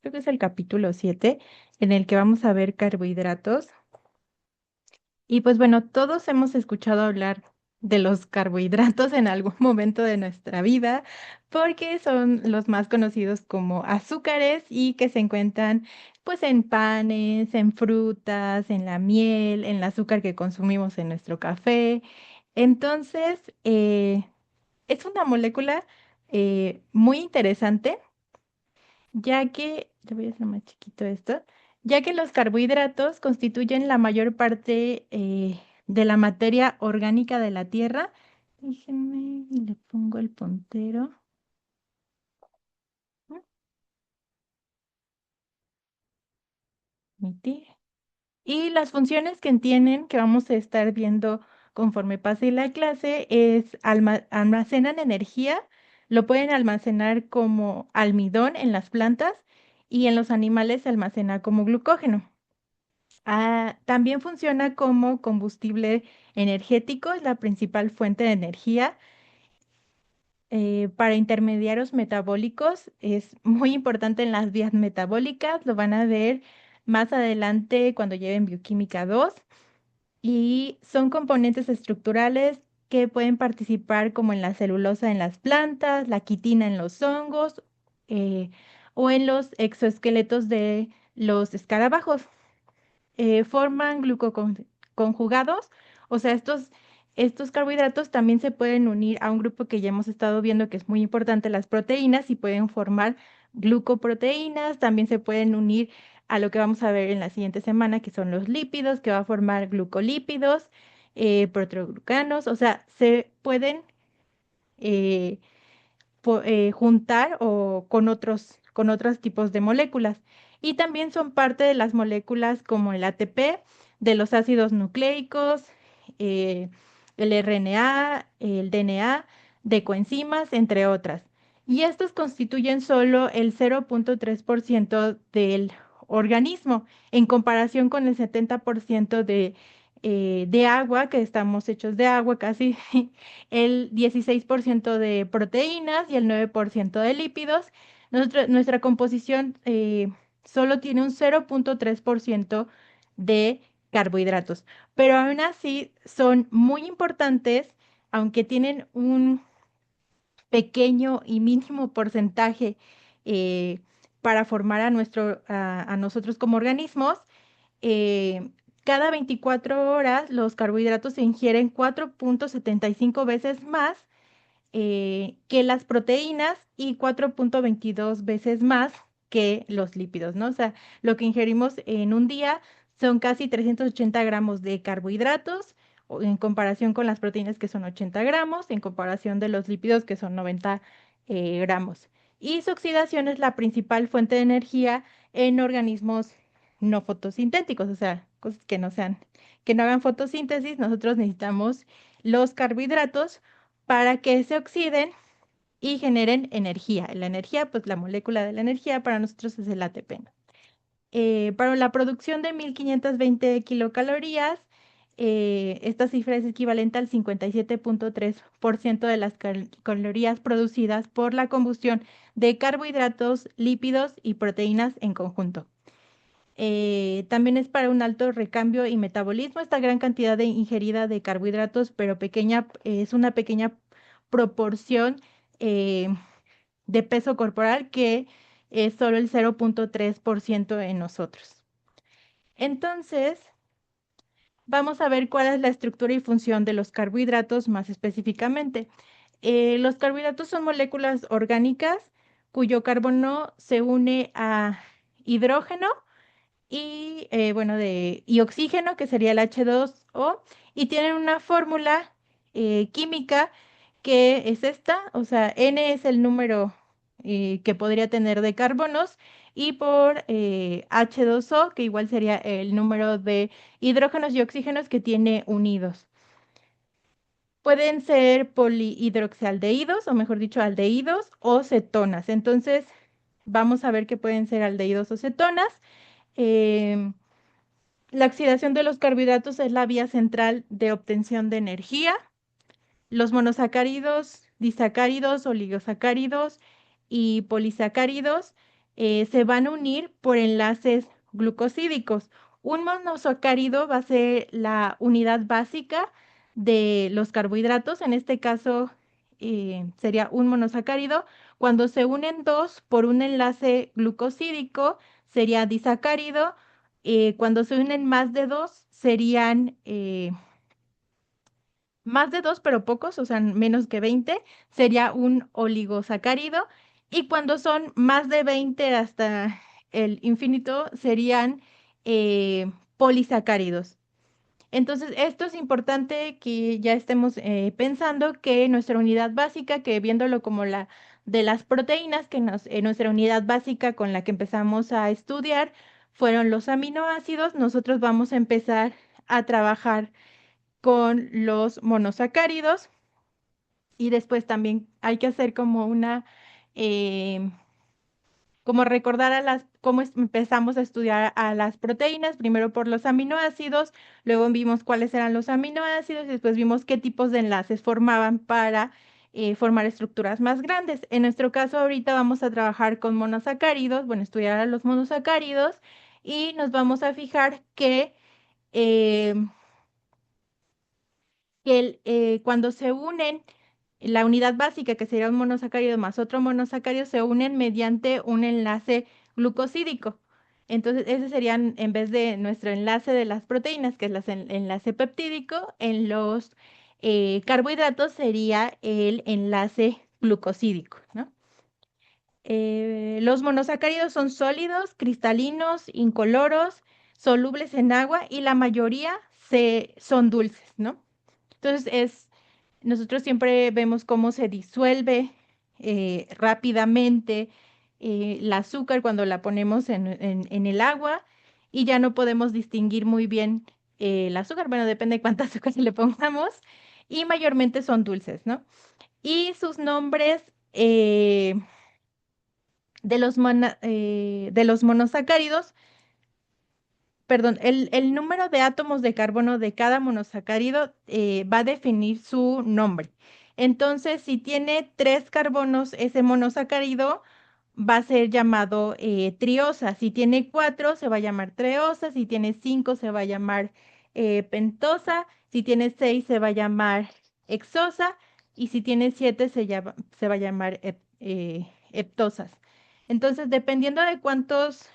creo que es el capítulo 7, en el que vamos a ver carbohidratos. Y pues bueno, todos hemos escuchado hablar de los carbohidratos en algún momento de nuestra vida, porque son los más conocidos como azúcares y que se encuentran pues en panes, en frutas, en la miel, en el azúcar que consumimos en nuestro café. Entonces, es una molécula muy interesante, ya que, le voy a hacer más chiquito esto, ya que los carbohidratos constituyen la mayor parte de la materia orgánica de la Tierra. Déjenme, le pongo el puntero. Permitir. Y las funciones que tienen, que vamos a estar viendo conforme pase la clase, es almacenan energía, lo pueden almacenar como almidón en las plantas y en los animales se almacena como glucógeno. También funciona como combustible energético, es la principal fuente de energía. Para intermediarios metabólicos es muy importante en las vías metabólicas, lo van a ver más adelante cuando lleven bioquímica 2 y son componentes estructurales que pueden participar como en la celulosa en las plantas, la quitina en los hongos eh, o en los exoesqueletos de los escarabajos. Forman glucoconjugados, o sea, estos carbohidratos también se pueden unir a un grupo que ya hemos estado viendo que es muy importante, las proteínas, y pueden formar glucoproteínas, también se pueden unir a lo que vamos a ver en la siguiente semana, que son los lípidos, que va a formar glucolípidos, proteoglucanos, o sea, se pueden eh, juntar o con otros tipos de moléculas. Y también son parte de las moléculas como el ATP, de los ácidos nucleicos, eh, el RNA, el DNA, de coenzimas, entre otras. Y estos constituyen solo el 0,3% del organismo, en comparación con el 70% de agua, que estamos hechos de agua casi, el 16% de proteínas y el 9% de lípidos. Nuestra composición solo tiene un 0,3% de carbohidratos, pero aún así son muy importantes, aunque tienen un pequeño y mínimo porcentaje eh, para formar a nosotros como organismos. eh, Cada 24 horas los carbohidratos se ingieren 4,75 veces más que las proteínas y 4,22 veces más que los lípidos, ¿no? O sea, lo que ingerimos en un día son casi 380 gramos de carbohidratos en comparación con las proteínas que son 80 gramos, en comparación de los lípidos que son 90 gramos. Y su oxidación es la principal fuente de energía en organismos no fotosintéticos, o sea, cosas que no hagan fotosíntesis. Nosotros necesitamos los carbohidratos para que se oxiden y generen energía. La energía, pues la molécula de la energía para nosotros es el ATP, ¿no? Para la producción de 1520 kilocalorías, esta cifra es equivalente al 57,3% de las calorías producidas por la combustión de carbohidratos, lípidos y proteínas en conjunto. También es para un alto recambio y metabolismo esta gran cantidad de ingerida de carbohidratos, pero pequeña, es una pequeña proporción eh, de peso corporal, que es solo el 0,3% en nosotros. Entonces, vamos a ver cuál es la estructura y función de los carbohidratos más específicamente. Los carbohidratos son moléculas orgánicas cuyo carbono se une a hidrógeno y oxígeno, que sería el H2O, y tienen una fórmula química que es esta, o sea, N es el número que podría tener de carbonos, y por H2O, que igual sería el número de hidrógenos y oxígenos que tiene unidos. Pueden ser polihidroxialdehídos, o mejor dicho, aldehídos o cetonas. Entonces, vamos a ver que pueden ser aldehídos o cetonas. Em, la oxidación de los carbohidratos es la vía central de obtención de energía. Los monosacáridos, disacáridos, oligosacáridos y polisacáridos se van a unir por enlaces glucosídicos. Un monosacárido va a ser la unidad básica de los carbohidratos, en este caso sería un monosacárido. Cuando se unen dos por un enlace glucosídico, sería disacárido. Cuando se unen más de dos, serían más de dos, pero pocos, o sea, menos que 20 sería un oligosacárido. Y cuando son más de 20 hasta el infinito, serían polisacáridos. Entonces, esto es importante que ya estemos pensando que nuestra unidad básica, que viéndolo como la de las proteínas, que nuestra unidad básica con la que empezamos a estudiar fueron los aminoácidos, nosotros vamos a empezar a trabajar con los monosacáridos y después también hay que hacer como eh, como recordar cómo empezamos a estudiar a las proteínas, primero por los aminoácidos, luego vimos cuáles eran los aminoácidos y después vimos qué tipos de enlaces formaban para formar estructuras más grandes. En nuestro caso ahorita vamos a trabajar con monosacáridos, bueno, estudiar a los monosacáridos y nos vamos a fijar eh, que cuando se unen la unidad básica, que sería un monosacárido más otro monosacárido, se unen mediante un enlace glucosídico. Entonces, ese serían, en vez de nuestro enlace de las proteínas, que es el enlace peptídico, en los carbohidratos sería el enlace glucosídico, ¿no? Los monosacáridos son sólidos, cristalinos, incoloros, solubles en agua y la mayoría son dulces, ¿no? Entonces nosotros siempre vemos cómo se disuelve rápidamente el azúcar cuando la ponemos en el agua y ya no podemos distinguir muy bien el azúcar. Bueno, depende de cuánta azúcar le pongamos y mayormente son dulces, ¿no? Y sus nombres de los monosacáridos, perdón, el número de átomos de carbono de cada monosacárido va a definir su nombre. Entonces, si tiene 3 carbonos, ese monosacárido va a ser llamado triosa. Si tiene 4, se va a llamar treosa. Si tiene 5, se va a llamar pentosa. Si tiene 6, se va a llamar hexosa. Y si tiene 7, se va a llamar heptosas. Entonces, dependiendo de cuántos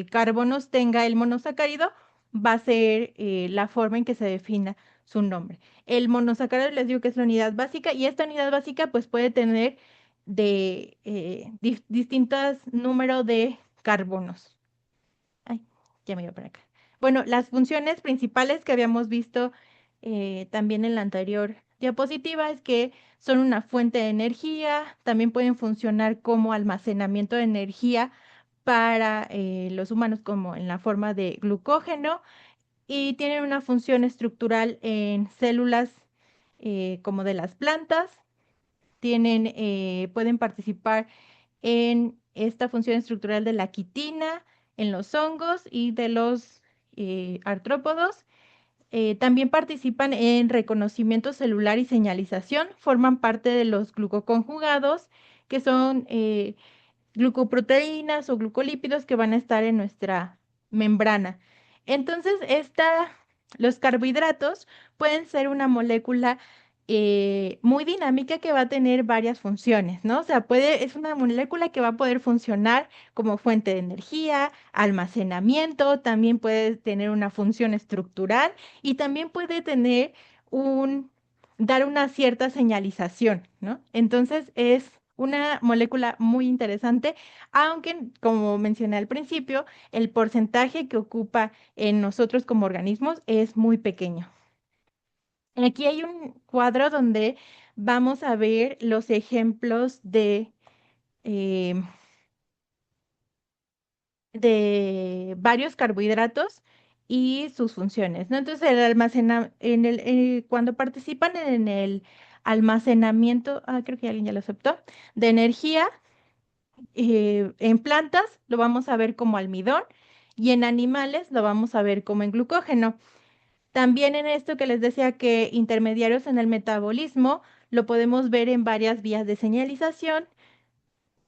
carbonos tenga el monosacárido, va a ser la forma en que se defina su nombre. El monosacárido les digo que es la unidad básica y esta unidad básica pues puede tener de distintos números de carbonos. Ay, ya me iba para acá. Bueno, las funciones principales que habíamos visto también en la anterior diapositiva es que son una fuente de energía, también pueden funcionar como almacenamiento de energía para los humanos como en la forma de glucógeno y tienen una función estructural en células como de las plantas, pueden participar en esta función estructural de la quitina en los hongos y de los artrópodos. También participan en reconocimiento celular y señalización, forman parte de los glucoconjugados, que son glucoproteínas o glucolípidos que van a estar en nuestra membrana. Entonces, los carbohidratos pueden ser una molécula muy dinámica que va a tener varias funciones, ¿no? O sea, es una molécula que va a poder funcionar como fuente de energía, almacenamiento, también puede tener una función estructural y también puede tener dar una cierta señalización, ¿no? Entonces es una molécula muy interesante, aunque, como mencioné al principio, el porcentaje que ocupa en nosotros como organismos es muy pequeño. Aquí hay un cuadro donde vamos a ver los ejemplos eh, de varios carbohidratos y sus funciones, ¿no? Entonces, cuando participan en el almacenamiento, creo que alguien ya lo aceptó, de energía, en plantas lo vamos a ver como almidón y en animales lo vamos a ver como en glucógeno. También en esto que les decía que intermediarios en el metabolismo lo podemos ver en varias vías de señalización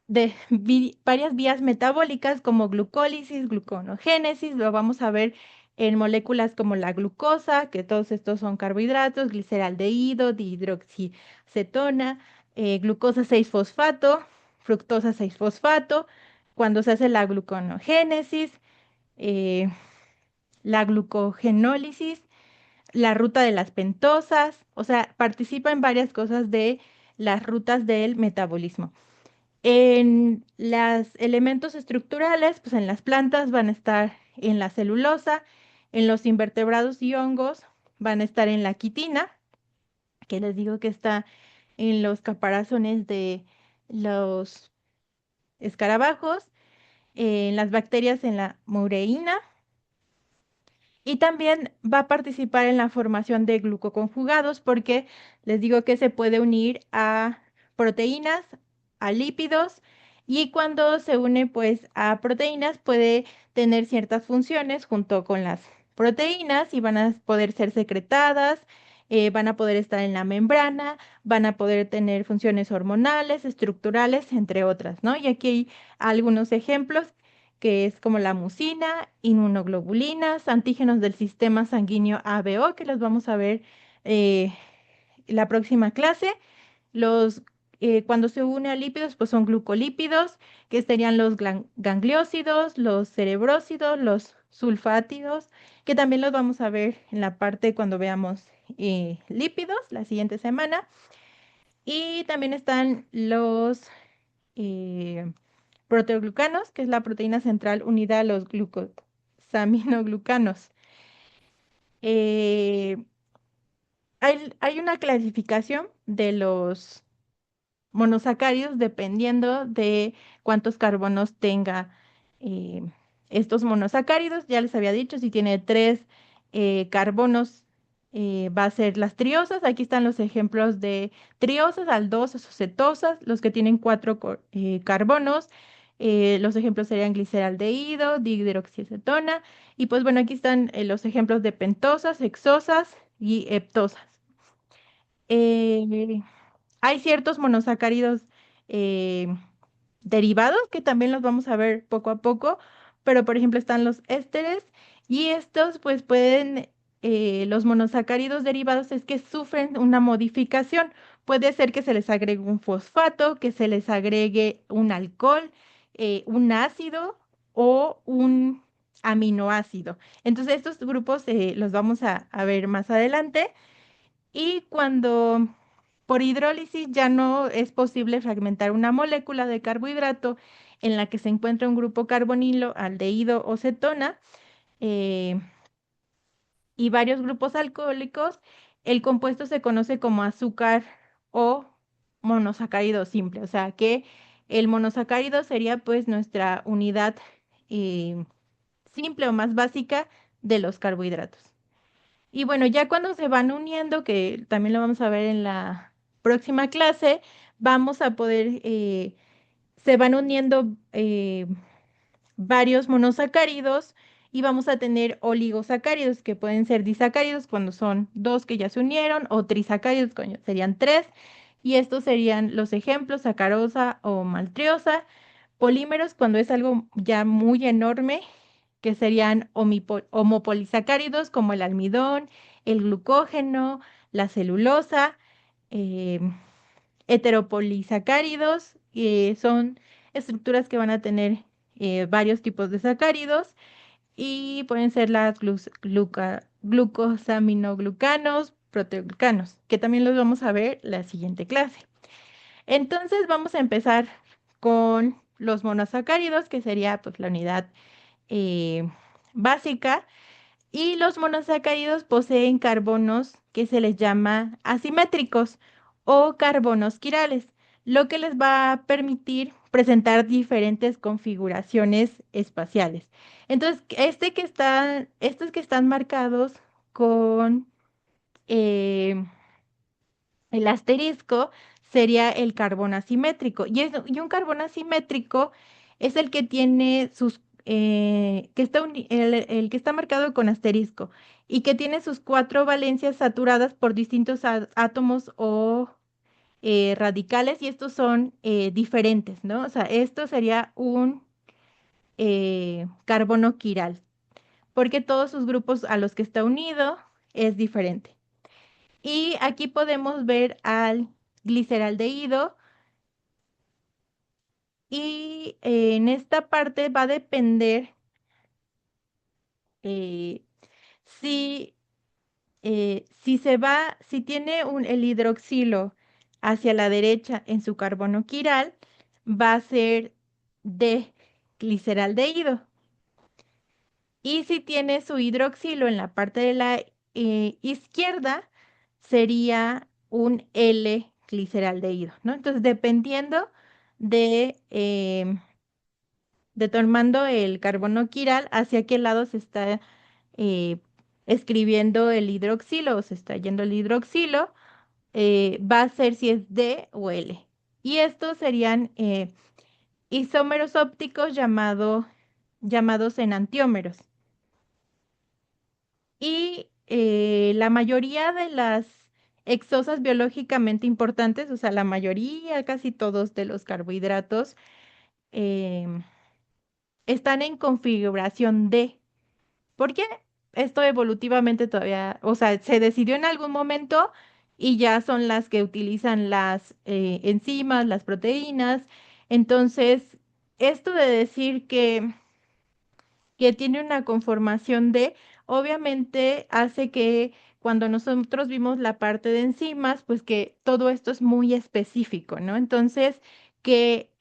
varias vías metabólicas como glucólisis, gluconeogénesis, lo vamos a ver en moléculas como la glucosa, que todos estos son carbohidratos, gliceraldehído, dihidroxicetona, glucosa 6-fosfato, fructosa 6-fosfato, cuando se hace la gluconeogénesis, eh, la glucogenólisis, la ruta de las pentosas, o sea, participa en varias cosas de las rutas del metabolismo. En los elementos estructurales, pues en las plantas van a estar en la celulosa, en los invertebrados y hongos van a estar en la quitina, que les digo que está en los caparazones de los escarabajos, en las bacterias en la mureína y también va a participar en la formación de glucoconjugados porque les digo que se puede unir a proteínas, a lípidos y cuando se une pues a proteínas puede tener ciertas funciones junto con las proteínas y van a poder ser secretadas, van a poder estar en la membrana, van a poder tener funciones hormonales, estructurales, entre otras, ¿no? Y aquí hay algunos ejemplos que es como la mucina, inmunoglobulinas, antígenos del sistema sanguíneo ABO, que los vamos a ver eh, la próxima clase. Los, cuando se une a lípidos, pues son glucolípidos, que serían los gangliósidos, los cerebrósidos, los sulfátidos, que también los vamos a ver en la parte cuando veamos lípidos la siguiente semana. Y también están los eh, proteoglucanos, que es la proteína central unida a los glucosaminoglucanos. Eh, hay una clasificación de los monosacáridos dependiendo de cuántos carbonos tenga eh, estos monosacáridos. Ya les había dicho, si tiene 3 carbonos, va a ser las triosas. Aquí están los ejemplos de triosas, aldosas o cetosas, los que tienen 4 carbonos. Los ejemplos serían gliceraldehído, dihidroxiacetona. Y pues bueno, aquí están los ejemplos de pentosas, hexosas y heptosas. Eh, Hay ciertos monosacáridos eh, derivados que también los vamos a ver poco a poco, pero por ejemplo están los ésteres y estos pues pueden, los monosacáridos derivados es que sufren una modificación. Puede ser que se les agregue un fosfato, que se les agregue un alcohol, un ácido o un aminoácido. Entonces estos grupos los vamos a ver más adelante. Y cuando por hidrólisis ya no es posible fragmentar una molécula de carbohidrato en la que se encuentra un grupo carbonilo, aldehído o cetona eh, y varios grupos alcohólicos, el compuesto se conoce como azúcar o monosacárido simple. O sea que el monosacárido sería pues nuestra unidad eh, simple o más básica de los carbohidratos. Y bueno, ya cuando se van uniendo, que también lo vamos a ver en la próxima clase, vamos a poder, se van uniendo varios monosacáridos y vamos a tener oligosacáridos, que pueden ser disacáridos cuando son dos que ya se unieron, o trisacáridos cuando serían tres. Y estos serían los ejemplos, sacarosa o maltriosa. Polímeros cuando es algo ya muy enorme, que serían homopolisacáridos como el almidón, el glucógeno, la celulosa, eh, heteropolisacáridos, son estructuras que van a tener varios tipos de sacáridos y pueden ser las glucosaminoglucanos, proteoglucanos, que también los vamos a ver la siguiente clase. Entonces vamos a empezar con los monosacáridos, que sería pues la unidad eh, básica, y los monosacáridos poseen carbonos que se les llama asimétricos o carbonos quirales, lo que les va a permitir presentar diferentes configuraciones espaciales. Entonces, estos que están marcados con eh, el asterisco sería el carbón asimétrico. Y un carbón asimétrico es el que tiene el que está marcado con asterisco y que tiene sus 4 valencias saturadas por distintos átomos o radicales y estos son diferentes, ¿no? O sea, esto sería un carbono quiral, porque todos sus grupos a los que está unido es diferente. Y aquí podemos ver al gliceraldehído y en esta parte va a depender eh, si, si tiene el hidroxilo hacia la derecha en su carbono quiral, va a ser de gliceraldehído. Y si tiene su hidroxilo en la parte de la izquierda, sería un L-gliceraldehído, ¿no? Entonces, dependiendo de tomando el carbono quiral, hacia qué lado se está eh, escribiendo el hidroxilo o se está yendo el hidroxilo, va a ser si es D o L. Y estos serían isómeros ópticos llamados enantiómeros. Y la mayoría de las exosas biológicamente importantes, o sea, la mayoría, casi todos de los carbohidratos, em, están en configuración D. ¿Por qué? Esto evolutivamente todavía, o sea, se decidió en algún momento y ya son las que utilizan las enzimas, las proteínas. Entonces, esto de decir que tiene una conformación de, obviamente hace que cuando nosotros vimos la parte de enzimas, pues que todo esto es muy específico, ¿no? Entonces, que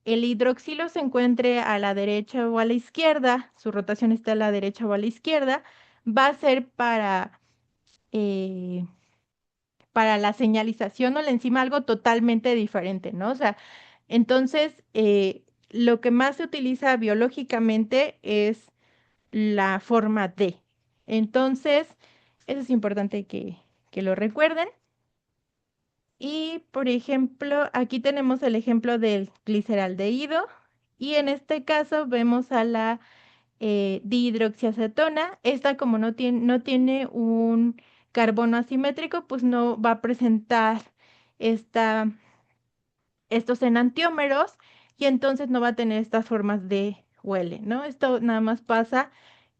el hidroxilo se encuentre a la derecha o a la izquierda, su rotación está a la derecha o a la izquierda, va a ser eh, para la señalización o la enzima algo totalmente diferente, ¿no? O sea, entonces, lo que más se utiliza biológicamente es la forma D. Entonces, eso es importante que lo recuerden. Y, por ejemplo, aquí tenemos el ejemplo del gliceraldehído y en este caso vemos a la dihidroxiacetona. Esta, como no tiene un carbono asimétrico, pues no va a presentar esta, estos enantiómeros y entonces no va a tener estas formas de huele, ¿no? Esto nada más pasa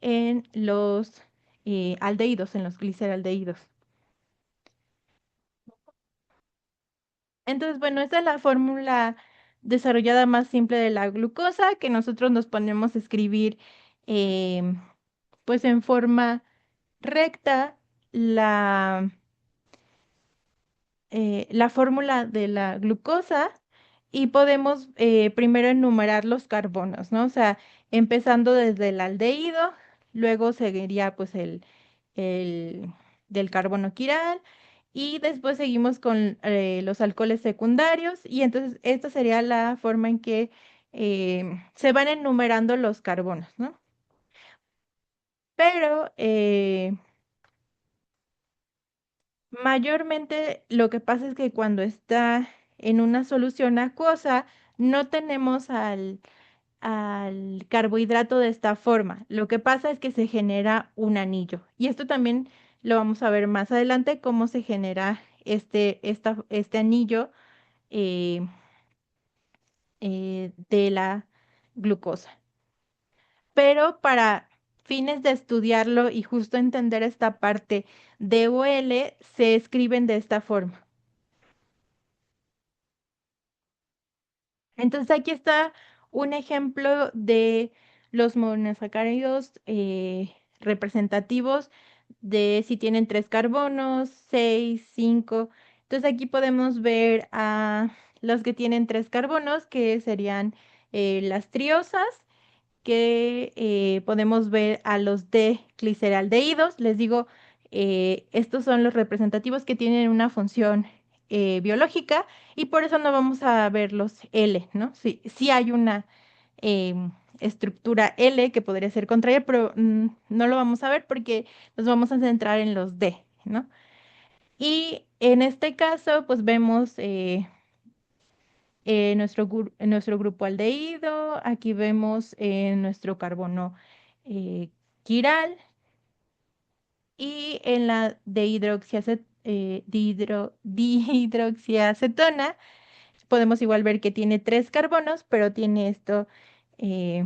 en los aldehídos, en los gliceraldehídos. Entonces, bueno, esta es la fórmula desarrollada más simple de la glucosa que nosotros nos ponemos a escribir pues en forma recta la, la fórmula de la glucosa y podemos primero enumerar los carbonos, ¿no? O sea, empezando desde el aldehído, luego seguiría pues el del carbono quiral y después seguimos con los alcoholes secundarios y entonces esta sería la forma en que se van enumerando los carbonos, ¿no? Pero mayormente lo que pasa es que cuando está en una solución acuosa, no tenemos al carbohidrato de esta forma. Lo que pasa es que se genera un anillo. Y esto también lo vamos a ver más adelante, cómo se genera este anillo eh, de la glucosa. Pero para fines de estudiarlo y justo entender esta parte de OL, se escriben de esta forma. Entonces aquí está un ejemplo de los monosacáridos representativos de si tienen 3 carbonos, 6, 5. Entonces aquí podemos ver a los que tienen 3 carbonos, que serían las triosas, que podemos ver a los de gliceraldehídos. Les digo, estos son los representativos que tienen una función biológica y por eso no vamos a ver los L, ¿no? Sí, sí hay una estructura L que podría ser contraria, pero no lo vamos a ver porque nos vamos a centrar en los D, ¿no? Y en este caso, pues vemos nuestro grupo aldehído, aquí vemos nuestro carbono quiral y en la dihidroxiacetona. Podemos igual ver que tiene 3 carbonos, pero tiene esto, eh,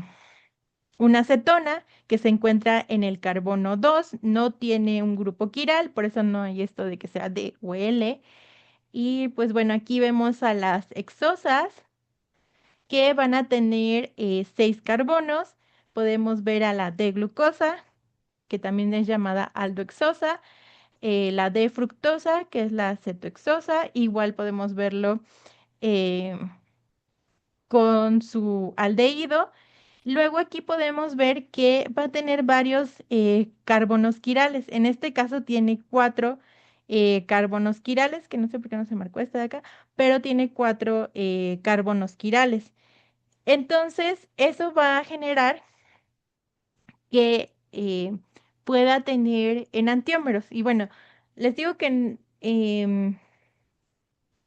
una acetona que se encuentra en el carbono 2, no tiene un grupo quiral, por eso no hay esto de que sea D o L. Y pues bueno, aquí vemos a las hexosas que van a tener 6 carbonos. Podemos ver a la D-glucosa, que también es llamada aldohexosa, la D-fructosa, que es la cetohexosa, igual podemos verlo eh, con su aldehído. Luego aquí podemos ver que va a tener varios carbonos quirales. En este caso tiene 4 carbonos quirales, que no sé por qué no se marcó esta de acá, pero tiene 4 carbonos quirales. Entonces, eso va a generar que pueda tener enantiómeros. Y bueno, les digo que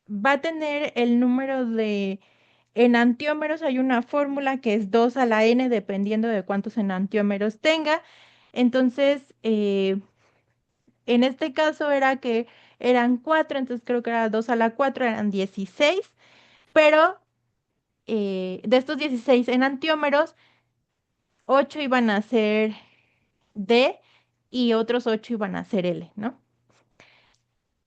va a tener el número de enantiómeros. Hay una fórmula que es 2 a la n, dependiendo de cuántos enantiómeros tenga. Entonces, en este caso era que eran 4, entonces creo que era 2 a la 4, eran 16, pero de estos 16 enantiómeros, 8 iban a ser D y otros 8 iban a ser L, ¿no?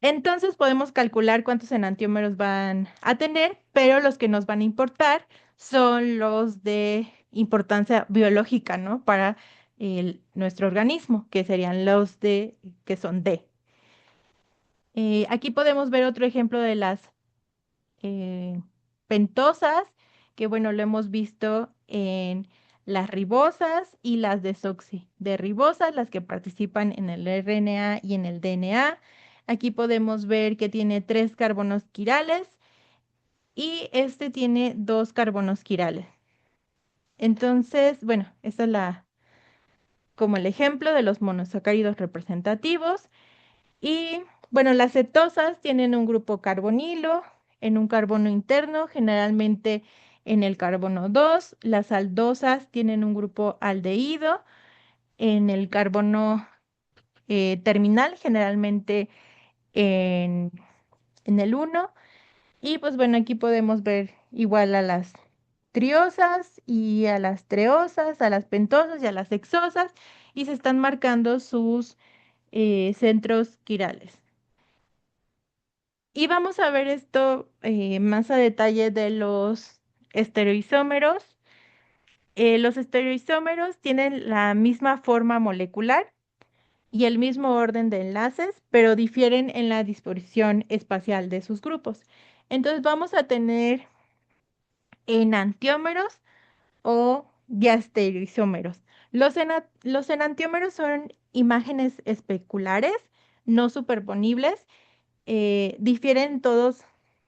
Entonces podemos calcular cuántos enantiómeros van a tener, pero los que nos van a importar son los de importancia biológica, ¿no? Para nuestro organismo, que serían los de que son D. Aquí podemos ver otro ejemplo de las eh, pentosas, que bueno, lo hemos visto en las ribosas y las desoxirribosas, las que participan en el RNA y en el DNA. Aquí podemos ver que tiene 3 carbonos quirales y este tiene 2 carbonos quirales. Entonces, bueno, esta es como el ejemplo de los monosacáridos representativos. Y bueno, las cetosas tienen un grupo carbonilo en un carbono interno, generalmente en el carbono 2. Las aldosas tienen un grupo aldehído en el carbono terminal, generalmente en, en el 1. Y pues bueno, aquí podemos ver igual a las triosas y a las treosas, a las pentosas y a las hexosas, y se están marcando sus centros quirales. Y vamos a ver esto más a detalle de los estereoisómeros. Los estereoisómeros tienen la misma forma molecular y el mismo orden de enlaces, pero difieren en la disposición espacial de sus grupos. Entonces vamos a tener enantiómeros o diastereoisómeros. Los enantiómeros son imágenes especulares, no superponibles, difieren todos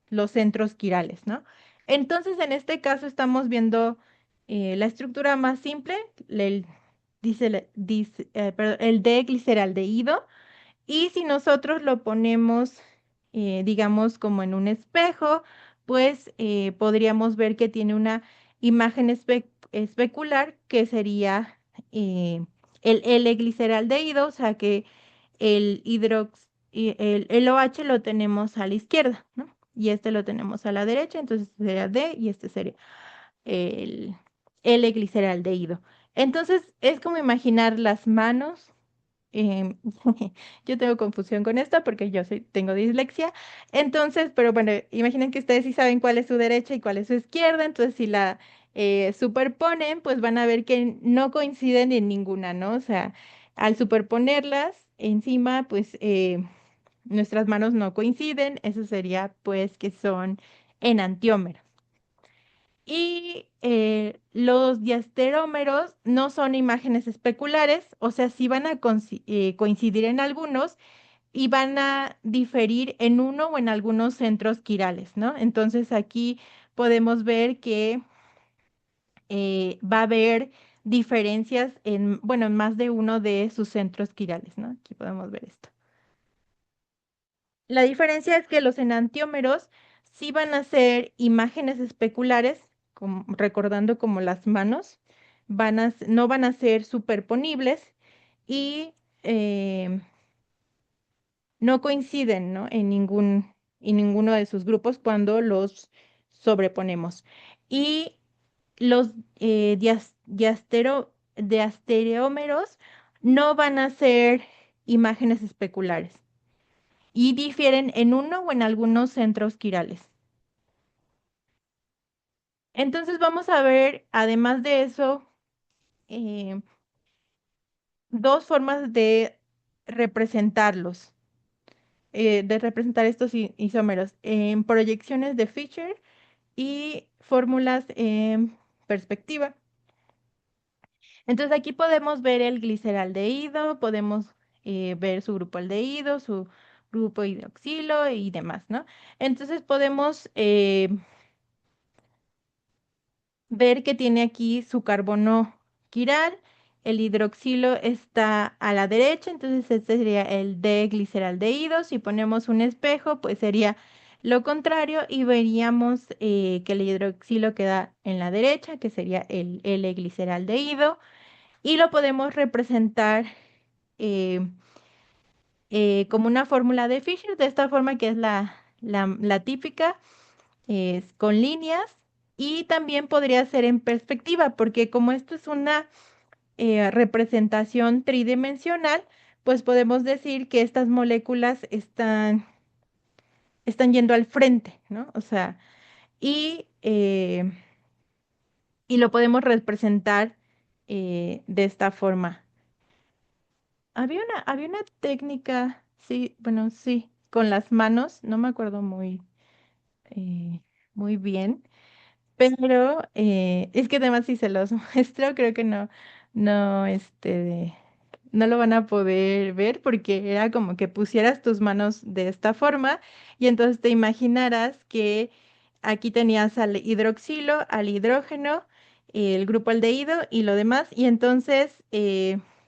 los centros quirales, ¿no? Entonces, en este caso estamos viendo la estructura más simple, perdón, el D-gliceraldehído, y si nosotros lo ponemos, digamos, como en un espejo, pues podríamos ver que tiene una imagen especular que sería el L-gliceraldehído, o sea que el OH lo tenemos a la izquierda, ¿no? Y este lo tenemos a la derecha, entonces este sería D y este sería el L-gliceraldehído. Entonces es como imaginar las manos. em, yo tengo confusión con esto porque tengo dislexia. Entonces, pero bueno, imaginen que ustedes sí saben cuál es su derecha y cuál es su izquierda. Entonces, si la superponen, pues van a ver que no coinciden en ninguna, ¿no? O sea, al superponerlas encima, pues nuestras manos no coinciden. Eso sería pues que son enantiómeros. Y los diasterómeros no son imágenes especulares, o sea, sí van a coincidir en algunos y van a diferir en uno o en algunos centros quirales, ¿no? Entonces aquí podemos ver que va a haber diferencias en, bueno, en más de uno de sus centros quirales, ¿no? Aquí podemos ver esto. La diferencia es que los enantiómeros sí van a ser imágenes especulares, recordando como las manos, no van a ser superponibles y no coinciden, ¿no? En ninguno de sus grupos cuando los sobreponemos. Y los diastereómeros no van a ser imágenes especulares y difieren en uno o en algunos centros quirales. Entonces vamos a ver, además de eso, eh, dos formas representarlos, de representar estos isómeros en proyecciones de Fisher y fórmulas en perspectiva. Entonces aquí podemos ver el gliceraldehído, podemos ver su grupo aldehído, su grupo hidroxilo y demás, ¿no? Entonces podemos ver que tiene aquí su carbono quiral, el hidroxilo está a la derecha, entonces este sería el D-gliceraldehído. Si ponemos un espejo, pues sería lo contrario y veríamos que el hidroxilo queda en la derecha, que sería el L-gliceraldehído, y lo podemos representar eh, como una fórmula de Fisher, de esta forma que es la típica, es con líneas, y también podría ser en perspectiva, porque como esto es una representación tridimensional, pues podemos decir que estas moléculas están yendo al frente, ¿no? O sea, y lo podemos representar de esta forma. Había una técnica, sí, bueno, sí, con las manos, no me acuerdo eh, muy bien. Pero es que además si se los muestro, creo que no, no lo van a poder ver porque era como que pusieras tus manos de esta forma y entonces te imaginaras que aquí tenías al hidroxilo, al hidrógeno, el grupo aldehído y lo demás, y entonces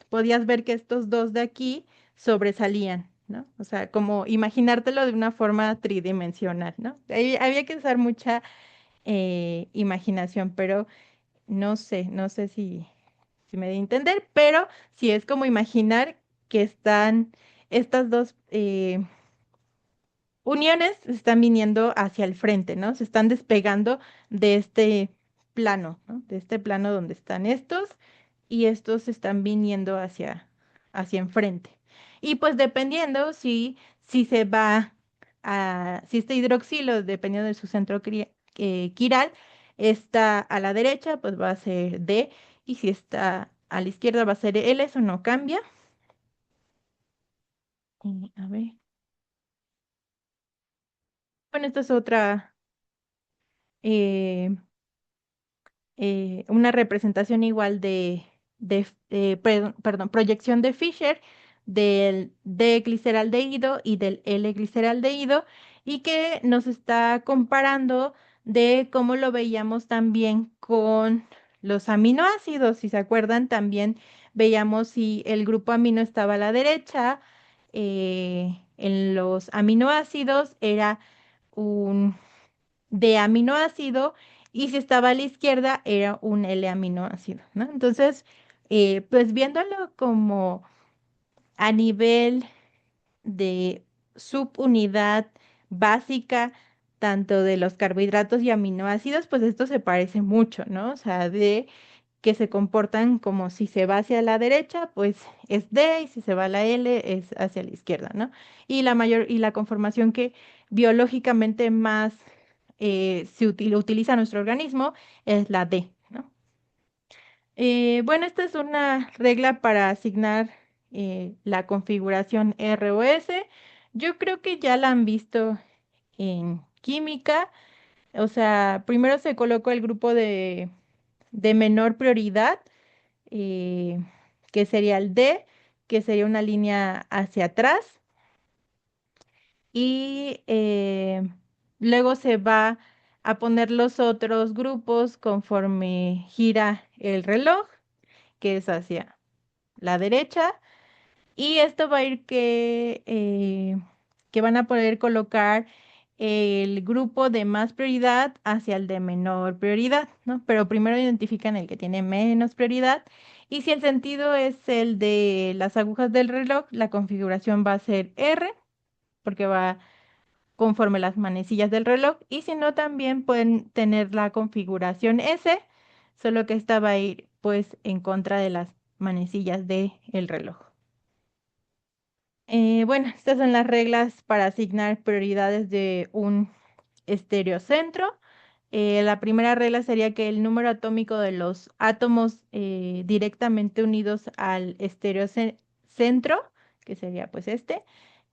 podías ver que estos dos de aquí sobresalían, ¿no? O sea, como imaginártelo de una forma tridimensional, ¿no? Ahí había que usar mucha imaginación, pero no sé si me di a entender, pero sí es como imaginar que están estas dos uniones están viniendo hacia el frente, ¿no? Se están despegando de este plano, ¿no? De este plano donde están estos y estos están viniendo hacia enfrente. Y pues dependiendo si se va si este hidroxilo, dependiendo de su centro quiral, está a la derecha, pues va a ser D, y si está a la izquierda va a ser L, eso no cambia. Y, a ver, bueno, esta es otra, eh, una representación igual perdón, proyección de Fisher del D-gliceraldehído y del L-gliceraldehído y que nos está comparando de cómo lo veíamos también con los aminoácidos. Si se acuerdan, también veíamos si el grupo amino estaba a la derecha, en los aminoácidos era un de aminoácido y si estaba a la izquierda era un L-aminoácido, ¿no? Entonces, pues viéndolo como a nivel de subunidad básica, tanto de los carbohidratos y aminoácidos, pues esto se parece mucho, ¿no? O sea, de que se comportan como si se va hacia la derecha, pues es D, y si se va a la L es hacia la izquierda, ¿no? Y la conformación que biológicamente más utiliza nuestro organismo es la D, ¿no? Bueno, esta es una regla para asignar la configuración R o S. Yo creo que ya la han visto en química. O sea, primero se colocó el grupo de menor prioridad, eh, que sería el D, que sería una línea hacia atrás, y luego se va a poner los otros grupos conforme gira el reloj, que es hacia la derecha, y esto va a ir que van a poder colocar el grupo de más prioridad hacia el de menor prioridad, ¿no? Pero primero identifican el que tiene menos prioridad. Y si el sentido es el de las agujas del reloj, la configuración va a ser R. porque va conforme las manecillas del reloj, y si no, también pueden tener la configuración S, solo que esta va a ir pues en contra de las manecillas del reloj. Bueno, estas son las reglas para asignar prioridades de un estereocentro. La primera regla sería que el número atómico de los átomos directamente unidos al estereocentro, que sería pues este,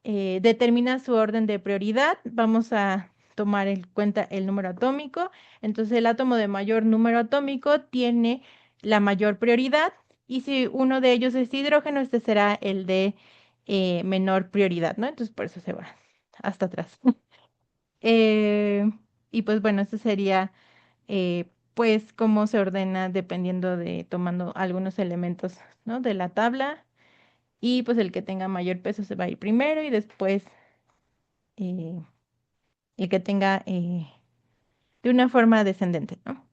determina su orden de prioridad. Vamos a tomar en cuenta el número atómico. Entonces el átomo de mayor número atómico tiene la mayor prioridad, y si uno de ellos es hidrógeno, este será el de menor prioridad, ¿no? Entonces por eso se va hasta atrás. Eh, y pues bueno, esto sería pues cómo se ordena dependiendo de tomando algunos elementos, ¿no? De la tabla, y pues el que tenga mayor peso se va a ir primero, y después eh, el que tenga de una forma descendente, ¿no?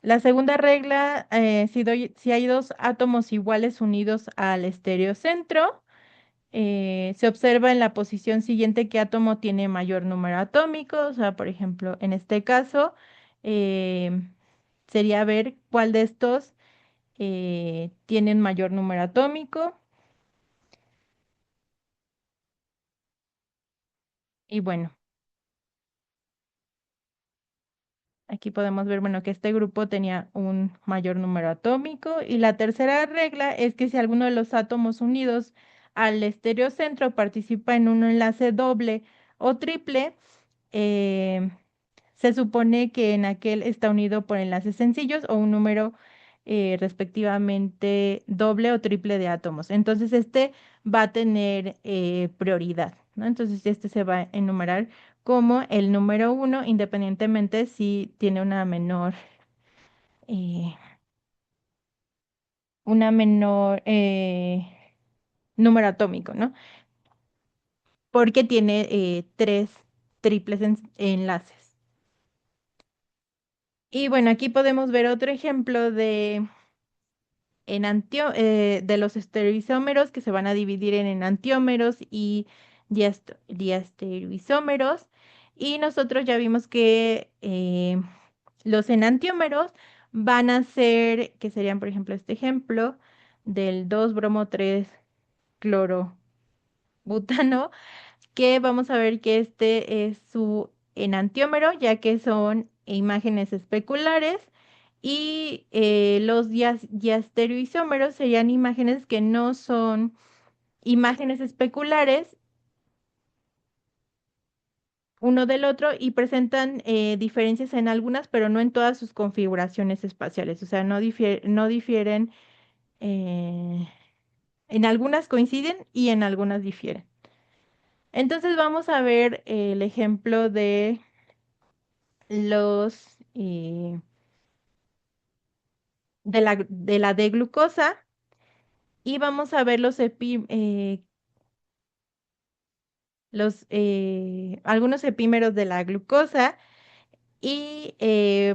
La segunda regla, si hay dos átomos iguales unidos al estereocentro, se observa en la posición siguiente qué átomo tiene mayor número atómico. O sea, por ejemplo, en este caso, eh, sería ver cuál de estos tienen mayor número atómico. Y bueno, aquí podemos ver, bueno, que este grupo tenía un mayor número atómico. Y la tercera regla es que si alguno de los átomos unidos al estereocentro participa en un enlace doble o triple, eh, se supone que en aquel está unido por enlaces sencillos o un número respectivamente doble o triple de átomos. Entonces este va a tener prioridad, ¿no? Entonces este se va a enumerar como el número uno, independientemente si tiene eh, una menor número atómico, ¿no? Porque tiene tres triples enlaces. Y bueno, aquí podemos ver otro ejemplo de los estereoisómeros, que se van a dividir en enantiómeros y diastereoisómeros. Y nosotros ya vimos que los enantiómeros van a ser, que serían, por ejemplo, este ejemplo del 2 bromo 3 cloro butano, que vamos a ver que este es su enantiómero, ya que son imágenes especulares, y los diastereoisómeros serían imágenes que no son imágenes especulares uno del otro, y presentan diferencias en algunas, pero no en todas sus configuraciones espaciales. O sea, no difieren, eh, en algunas coinciden y en algunas difieren. Entonces vamos a ver el ejemplo de los de la D-glucosa, y vamos a ver algunos epímeros de la glucosa. Y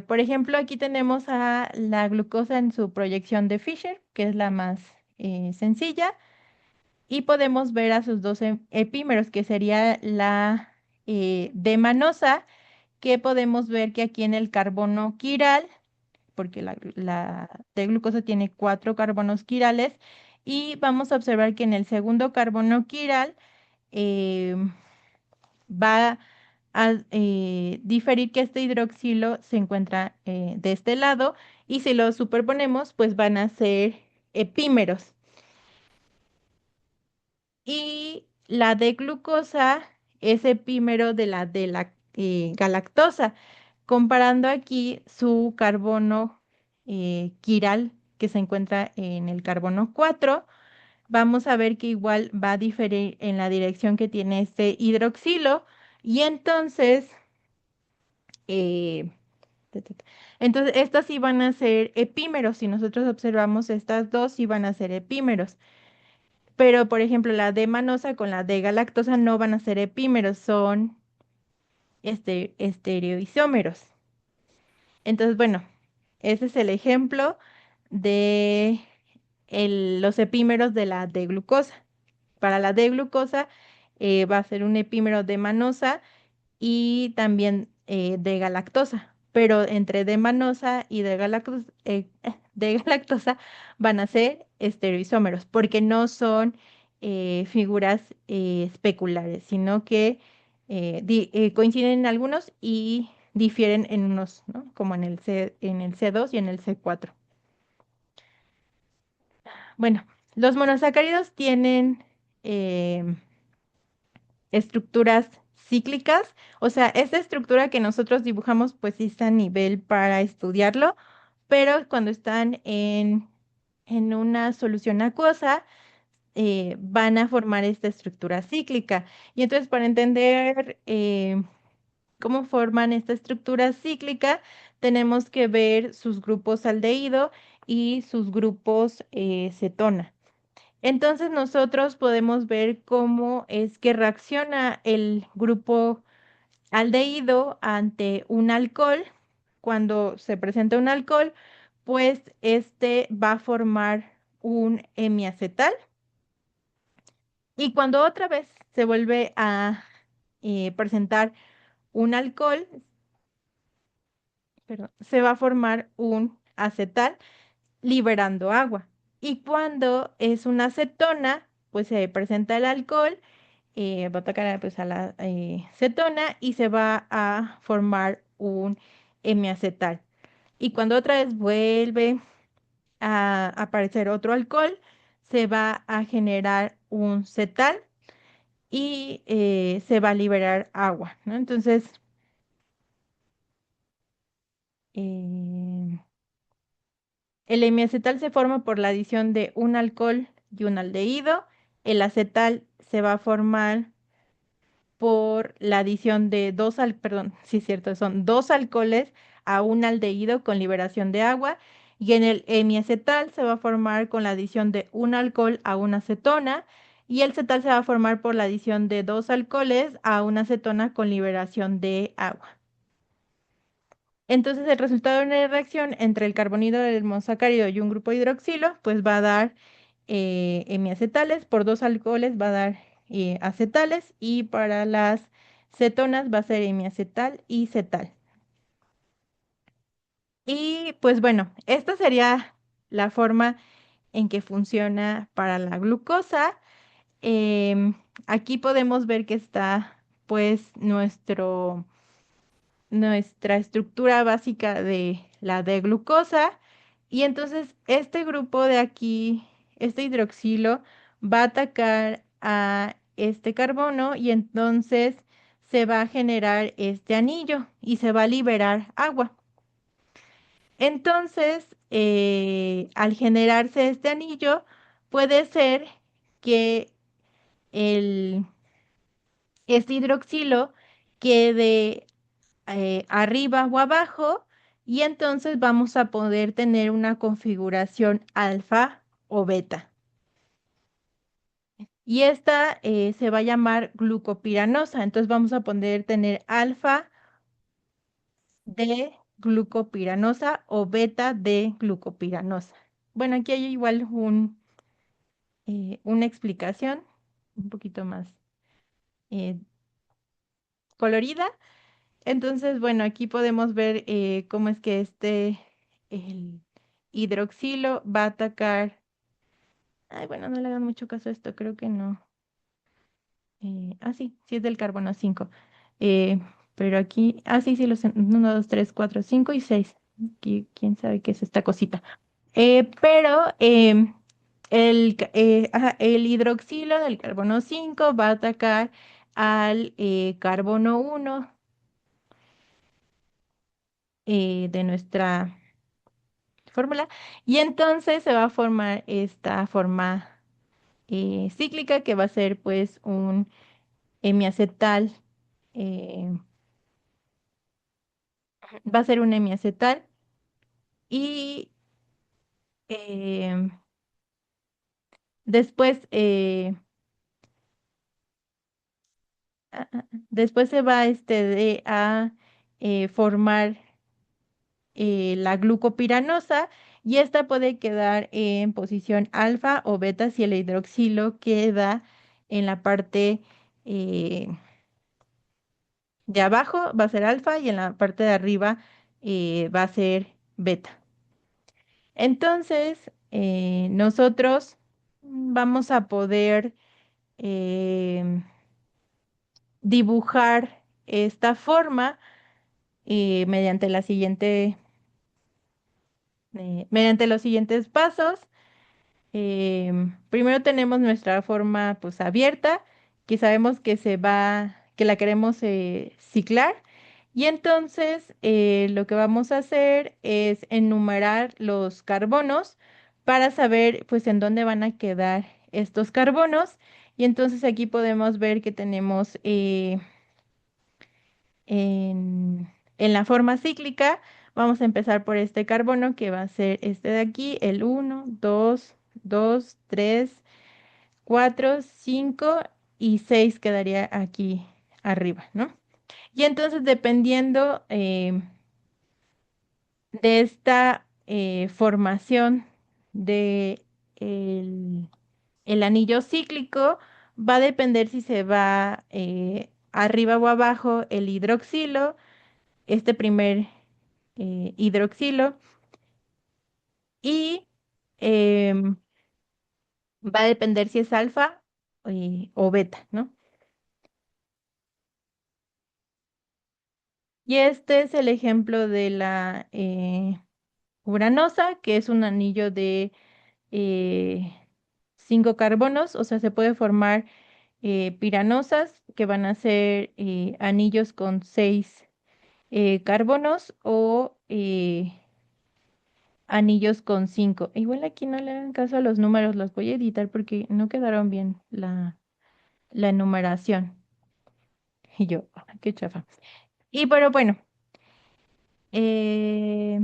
por ejemplo, aquí tenemos a la glucosa en su proyección de Fisher, que es la más sencilla, y podemos ver a sus dos epímeros, que sería la D-manosa, que podemos ver que aquí en el carbono quiral, porque la D-glucosa tiene 4 carbonos quirales, y vamos a observar que en el segundo carbono quiral eh, va a diferir que este hidroxilo se encuentra de este lado, y si lo superponemos, pues van a ser epímeros. Y la D-glucosa es epímero de la galactosa, comparando aquí su carbono quiral, que se encuentra en el carbono 4. Vamos a ver que igual va a diferir en la dirección que tiene este hidroxilo, y entonces, eh, entonces estas sí van a ser epímeros. Si nosotros observamos estas dos, sí van a ser epímeros. Pero, por ejemplo, la D manosa con la D galactosa no van a ser epímeros, son estereoisómeros. Entonces, bueno, ese es el ejemplo de los epímeros de la D glucosa. para la D-glucosa va a ser un epímero de manosa y también de galactosa, pero entre de manosa y de galactosa van a ser estereoisómeros, porque no son figuras especulares, sino que coinciden en algunos y difieren en unos, ¿no? Como en el C2 y en el C4. Bueno, los monosacáridos tienen em, estructuras cíclicas, o sea, esta estructura que nosotros dibujamos pues sí está a nivel para estudiarlo, pero cuando están en una solución acuosa, van a formar esta estructura cíclica. Y entonces para entender cómo forman esta estructura cíclica, tenemos que ver sus grupos aldehído y sus grupos cetona. Entonces nosotros podemos ver cómo es que reacciona el grupo aldehído ante un alcohol. Cuando se presenta un alcohol, pues este va a formar un hemiacetal. Y cuando otra vez se vuelve a presentar un alcohol, perdón, se va a formar un acetal liberando agua. Y cuando es una acetona, pues se presenta el alcohol, va a atacar pues, a la cetona y se va a formar un hemiacetal. Y cuando otra vez vuelve a aparecer otro alcohol, se va a generar un cetal y se va a liberar agua, ¿no? Entonces, eh, el hemiacetal se forma por la adición de un alcohol y un aldehído. El acetal se va a formar por la adición de perdón, sí es cierto, son dos alcoholes a un aldehído con liberación de agua. Y en el hemiacetal se va a formar con la adición de un alcohol a una acetona. Y el cetal se va a formar por la adición de dos alcoholes a una acetona con liberación de agua. Entonces, el resultado de una reacción entre el carbonido del monosacárido y un grupo hidroxilo, pues va a dar hemiacetales, por dos alcoholes va a dar acetales y para las cetonas va a ser hemiacetal y cetal. Y pues bueno, esta sería la forma en que funciona para la glucosa. Em, Aquí podemos ver que está pues nuestra estructura básica de la de glucosa y entonces este grupo de aquí, este hidroxilo, va a atacar a este carbono y entonces se va a generar este anillo y se va a liberar agua. Entonces, al generarse este anillo, puede ser que el, este hidroxilo quede arriba o abajo y entonces vamos a poder tener una configuración alfa o beta. Y esta se va a llamar glucopiranosa. Entonces vamos a poder tener alfa de glucopiranosa o beta de glucopiranosa. Bueno, aquí hay igual una explicación un poquito más eh, colorida. Entonces, bueno, aquí podemos ver cómo es que el hidroxilo va a atacar. Ay, bueno, no le hagan mucho caso a esto, creo que no. Sí, sí es del carbono 5. Eh, pero aquí, sí, los 1, 2, 3, 4, 5 y 6. Aquí, quién sabe qué es esta cosita. Pero el hidroxilo del carbono 5 va a atacar al carbono 1 de nuestra fórmula y entonces se va a formar esta forma cíclica que va a ser pues un hemiacetal, eh, va a ser un hemiacetal y eh, después, después se va a formar la glucopiranosa y esta puede quedar en posición alfa o beta si el hidroxilo queda en la parte eh, de abajo va a ser alfa y en la parte de arriba va a ser beta. Entonces, nosotros vamos a poder em, dibujar esta forma mediante mediante los siguientes pasos. Primero tenemos nuestra forma pues abierta, que sabemos que que la queremos ciclar. Y entonces lo que vamos a hacer es enumerar los carbonos para saber pues en dónde van a quedar estos carbonos. Y entonces aquí podemos ver que tenemos en la forma cíclica, vamos a empezar por este carbono que va a ser este de aquí, el 1, 2, 2, 3, 4, 5 y 6 quedaría aquí arriba, ¿no? Y entonces dependiendo de esta formación de el anillo cíclico, va a depender si se va arriba o abajo el hidroxilo, este primer hidroxilo, y em, va a depender si es alfa o beta, ¿no? Y este es el ejemplo de la uranosa, que es un anillo de eh, 5 carbonos, o sea, se puede formar piranosas que van a ser anillos con 6 carbonos o anillos con 5. Igual aquí no le hagan caso a los números, los voy a editar porque no quedaron bien la enumeración. Y yo, "Ah, qué chafa". Y pero bueno, eh,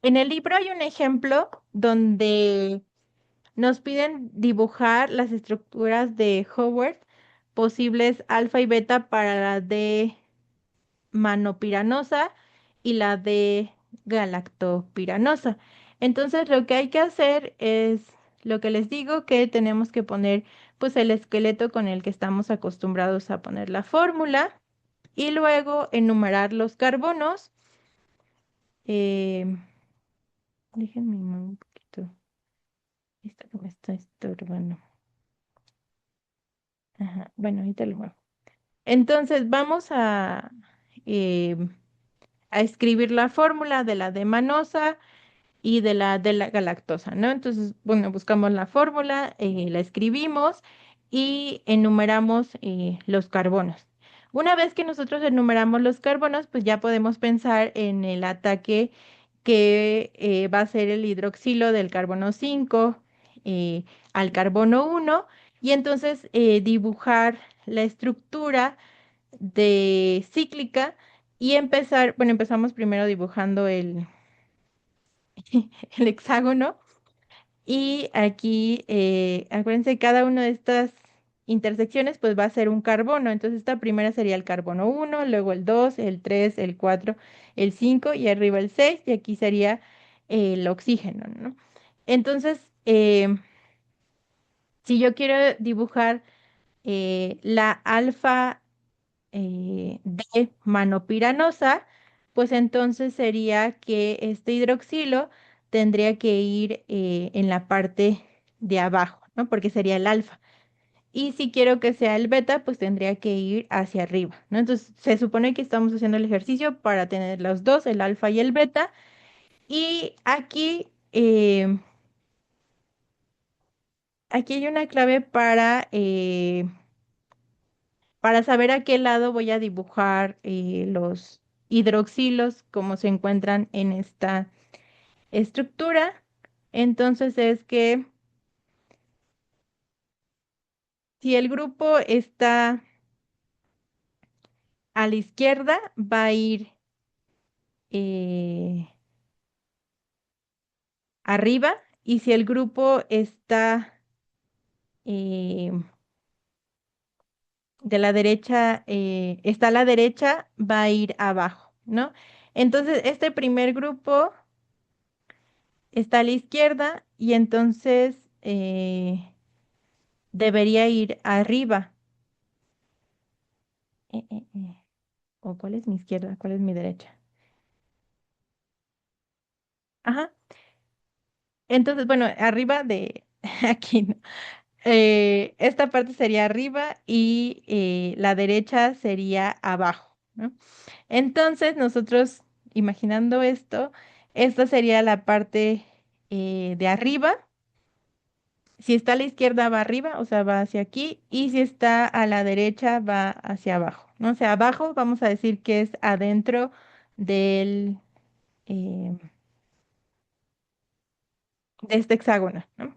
en el libro hay un ejemplo donde nos piden dibujar las estructuras de Howard posibles alfa y beta para la de manopiranosa y la de galactopiranosa. Entonces lo que hay que hacer es lo que les digo, que tenemos que poner pues el esqueleto con el que estamos acostumbrados a poner la fórmula y luego enumerar los carbonos. Eh, Déjenme mover un poquito esto que me está estorbando. Ajá, bueno, ahorita lo muevo. Entonces vamos eh, a escribir la fórmula de la demanosa y de la galactosa, ¿no? Entonces, bueno, buscamos la fórmula, la escribimos y enumeramos los carbonos. Una vez que nosotros enumeramos los carbonos, pues ya podemos pensar en el ataque que va a ser el hidroxilo del carbono 5 al carbono 1 y entonces dibujar la estructura de cíclica y empezar, bueno, empezamos primero dibujando el hexágono y aquí, acuérdense, cada una de estas intersecciones pues va a ser un carbono. Entonces esta primera sería el carbono 1, luego el 2, el 3, el 4, el 5 y arriba el 6 y aquí sería el oxígeno, ¿no? Entonces, si yo quiero dibujar la alfa de manopiranosa, pues entonces sería que este hidroxilo tendría que ir en la parte de abajo, ¿no? Porque sería el alfa. Y si quiero que sea el beta, pues tendría que ir hacia arriba, ¿no? Entonces se supone que estamos haciendo el ejercicio para tener los dos, el alfa y el beta. Y aquí hay una clave para saber a qué lado voy a dibujar los hidroxilos, como se encuentran en esta estructura. Entonces es que si el grupo está a la izquierda, va a ir eh, arriba, y si el grupo está eh, de la derecha, está a la derecha, va a ir abajo, ¿no? Entonces, este primer grupo está a la izquierda y entonces debería ir arriba. ¿O cuál es mi izquierda? ¿Cuál es mi derecha? Ajá. Entonces, bueno, arriba de aquí, ¿no? Esta parte sería arriba y la derecha sería abajo, ¿no? Entonces, nosotros, imaginando esto, esta sería la parte de arriba. Si está a la izquierda va arriba, o sea, va hacia aquí, y si está a la derecha va hacia abajo, ¿no? O sea, abajo vamos a decir que es adentro del, eh, de este hexágono, ¿no?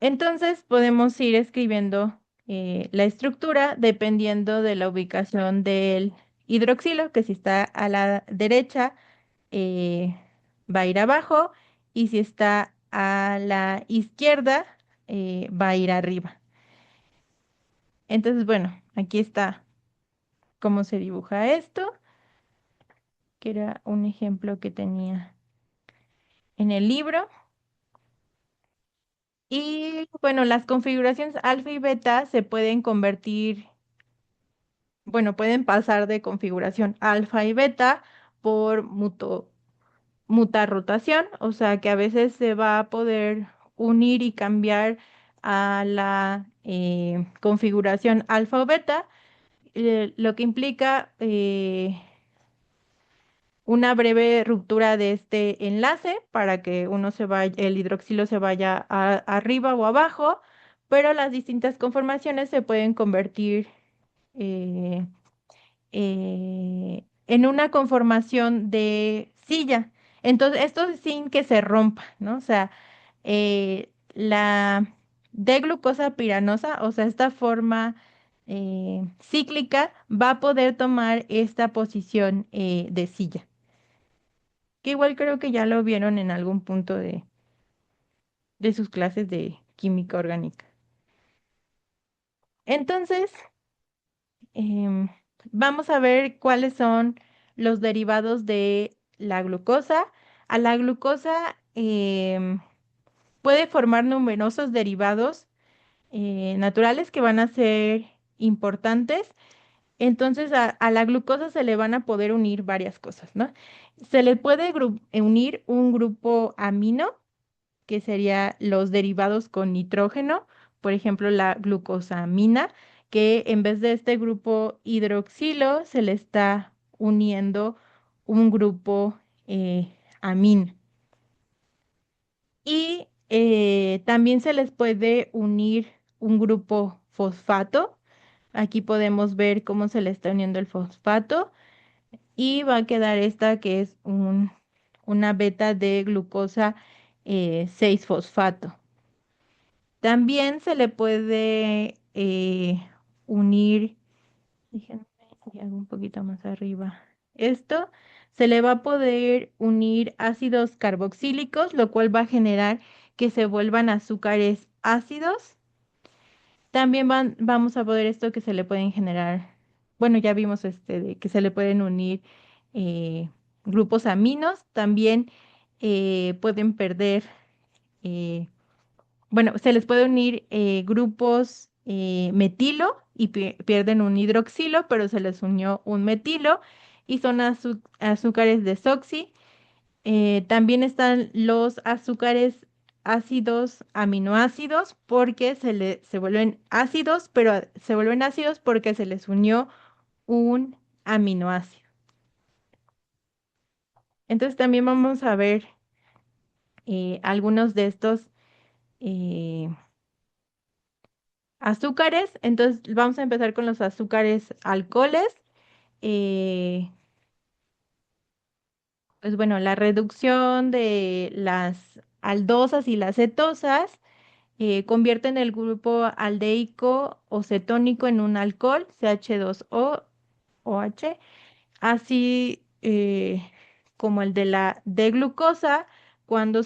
Entonces podemos ir escribiendo la estructura dependiendo de la ubicación del hidroxilo, que si está a la derecha eh, va a ir abajo y si está a la izquierda va a ir arriba. Entonces, bueno, aquí está cómo se dibuja esto, que era un ejemplo que tenía en el libro. Y bueno, las configuraciones alfa y beta se pueden convertir, bueno, pueden pasar de configuración alfa y beta por mutarrotación, o sea que a veces se va a poder unir y cambiar a la configuración alfa o beta, lo que implica una breve ruptura de este enlace para que uno se vaya, el hidroxilo se vaya arriba o abajo, pero las distintas conformaciones se pueden convertir eh, en una conformación de silla. Entonces, esto sin que se rompa, ¿no? O sea, la D-glucosa piranosa, o sea, esta forma cíclica, va a poder tomar esta posición de silla, que igual creo que ya lo vieron en algún punto de sus clases de química orgánica. Entonces, em, vamos a ver cuáles son los derivados de la glucosa. A la glucosa puede formar numerosos derivados naturales que van a ser importantes. Entonces, a la glucosa se le van a poder unir varias cosas, ¿no? Se le puede unir un grupo amino, que sería los derivados con nitrógeno, por ejemplo, la glucosamina, que en vez de este grupo hidroxilo se le está uniendo un grupo amino. Y también se les puede unir un grupo fosfato. Aquí podemos ver cómo se le está uniendo el fosfato y va a quedar esta que es una beta de glucosa 6-fosfato. También se le puede unir, déjenme si hago un poquito más arriba. Esto se le va a poder unir ácidos carboxílicos, lo cual va a generar que se vuelvan azúcares ácidos. También vamos a poder esto que se le pueden generar, bueno, ya vimos este de que se le pueden unir eh, grupos aminos, también pueden perder eh, bueno, se les puede unir grupos metilo y pierden un hidroxilo, pero se les unió un metilo y son azúcares desoxi. También están los azúcares ácidos aminoácidos porque se vuelven ácidos, pero se vuelven ácidos porque se les unió un aminoácido. Entonces también vamos a ver algunos de estos eh, azúcares. Entonces vamos a empezar con los azúcares alcoholes. Eh, pues bueno, la reducción de las aldosas y las cetosas convierten el grupo aldehíco o cetónico en un alcohol, CH2O OH, así como el de la D-glucosa, cuando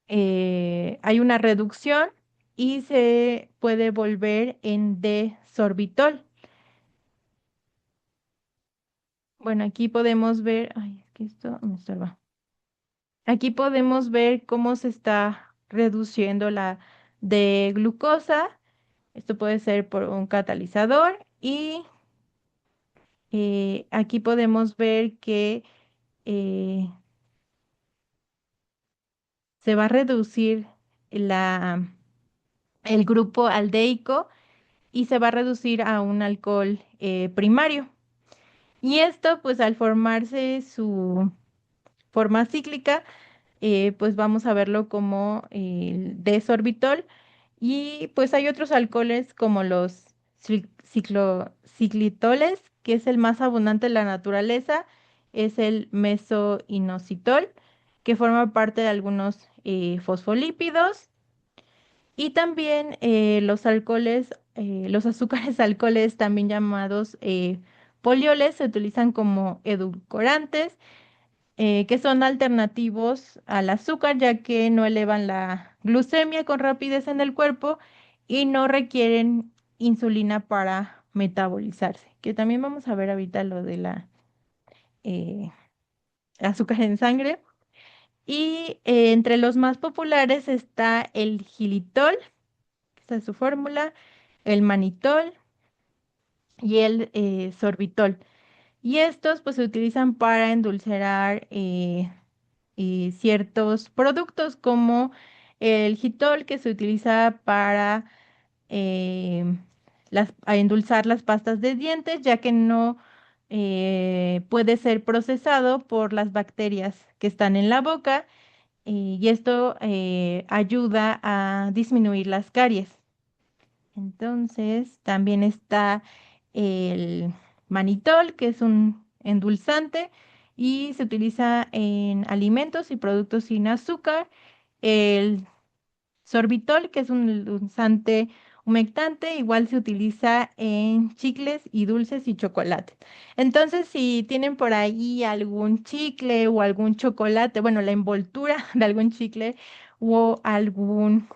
hay una reducción y se puede volver en D-sorbitol. Bueno, aquí podemos ver, ay, es que esto me estorba. Aquí podemos ver cómo se está reduciendo la de glucosa. Esto puede ser por un catalizador y aquí podemos ver que eh, se va a reducir la, el grupo aldeico y se va a reducir a un alcohol primario. Y esto, pues al formarse su forma cíclica, pues vamos a verlo como el desorbitol. Y pues hay otros alcoholes como los ciclitoles, que es el más abundante en la naturaleza, es el mesoinositol, que forma parte de algunos fosfolípidos. Y también los alcoholes, los azúcares alcoholes, también llamados polioles, se utilizan como edulcorantes que son alternativos al azúcar, ya que no elevan la glucemia con rapidez en el cuerpo y no requieren insulina para metabolizarse, que también vamos a ver ahorita lo de la eh, azúcar en sangre. Y entre los más populares está el xilitol, esta es su fórmula, el manitol y el sorbitol. Y estos pues se utilizan para endulcerar ciertos productos como el Jitol que se utiliza para eh, a endulzar las pastas de dientes, ya que no puede ser procesado por las bacterias que están en la boca y esto ayuda a disminuir las caries. Entonces, también está el manitol, que es un endulzante y se utiliza en alimentos y productos sin azúcar. El sorbitol, que es un endulzante humectante, igual se utiliza en chicles y dulces y chocolates. Entonces, si tienen por ahí algún chicle o algún chocolate, bueno, la envoltura de algún chicle o algún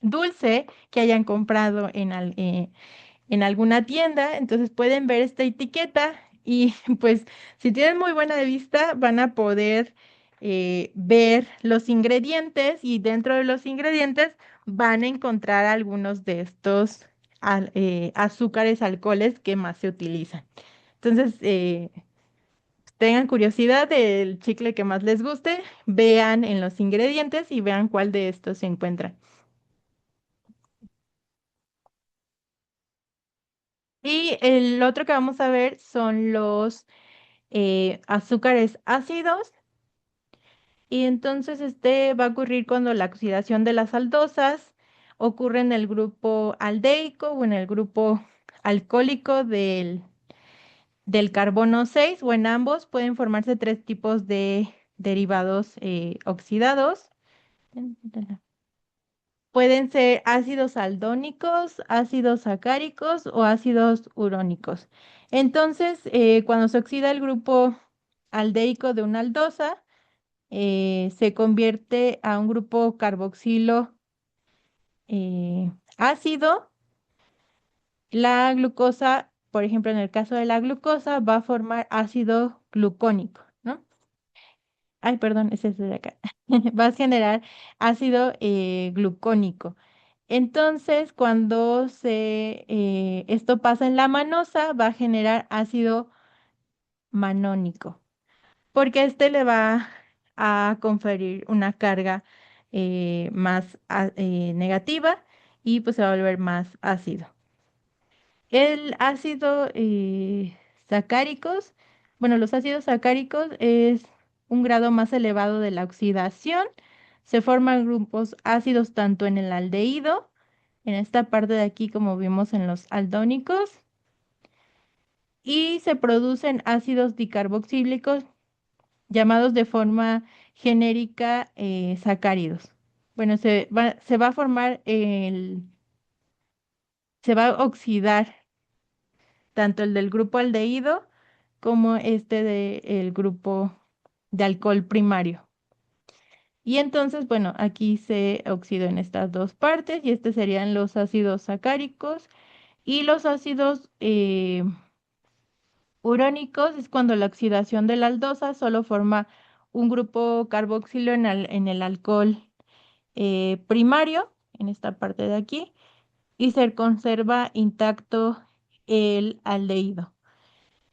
dulce que hayan comprado en alguna tienda, entonces pueden ver esta etiqueta y pues si tienen muy buena vista van a poder ver los ingredientes y dentro de los ingredientes van a encontrar algunos de estos azúcares, alcoholes que más se utilizan. Entonces, tengan curiosidad del chicle que más les guste, vean en los ingredientes y vean cuál de estos se encuentra. Y el otro que vamos a ver son los azúcares ácidos. Y entonces este va a ocurrir cuando la oxidación de las aldosas ocurre en el grupo aldeico o en el grupo alcohólico del carbono 6 o en ambos pueden formarse tres tipos de derivados oxidados. Pueden ser ácidos aldónicos, ácidos sacáricos o ácidos urónicos. Entonces, cuando se oxida el grupo aldeico de una aldosa, se convierte a un grupo carboxilo ácido. La glucosa, por ejemplo, en el caso de la glucosa, va a formar ácido glucónico, ¿no? Ay, perdón, ese es de acá. Va a generar ácido glucónico. Entonces, cuando esto pasa en la manosa, va a generar ácido manónico, porque este le va a conferir una carga más negativa y pues se va a volver más ácido. El ácido sacáricos, bueno, los ácidos sacáricos es un grado más elevado de la oxidación. Se forman grupos ácidos tanto en el aldehído, en esta parte de aquí como vimos en los aldónicos, y se producen ácidos dicarboxílicos llamados de forma genérica sacáridos. Bueno, se va a formar se va a oxidar tanto el del grupo aldehído como este del grupo de alcohol primario. Y entonces, bueno, aquí se oxidó en estas dos partes y estos serían los ácidos sacáricos y los ácidos urónicos es cuando la oxidación de la aldosa solo forma un grupo carboxilo en el alcohol primario, en esta parte de aquí, y se conserva intacto el aldehído.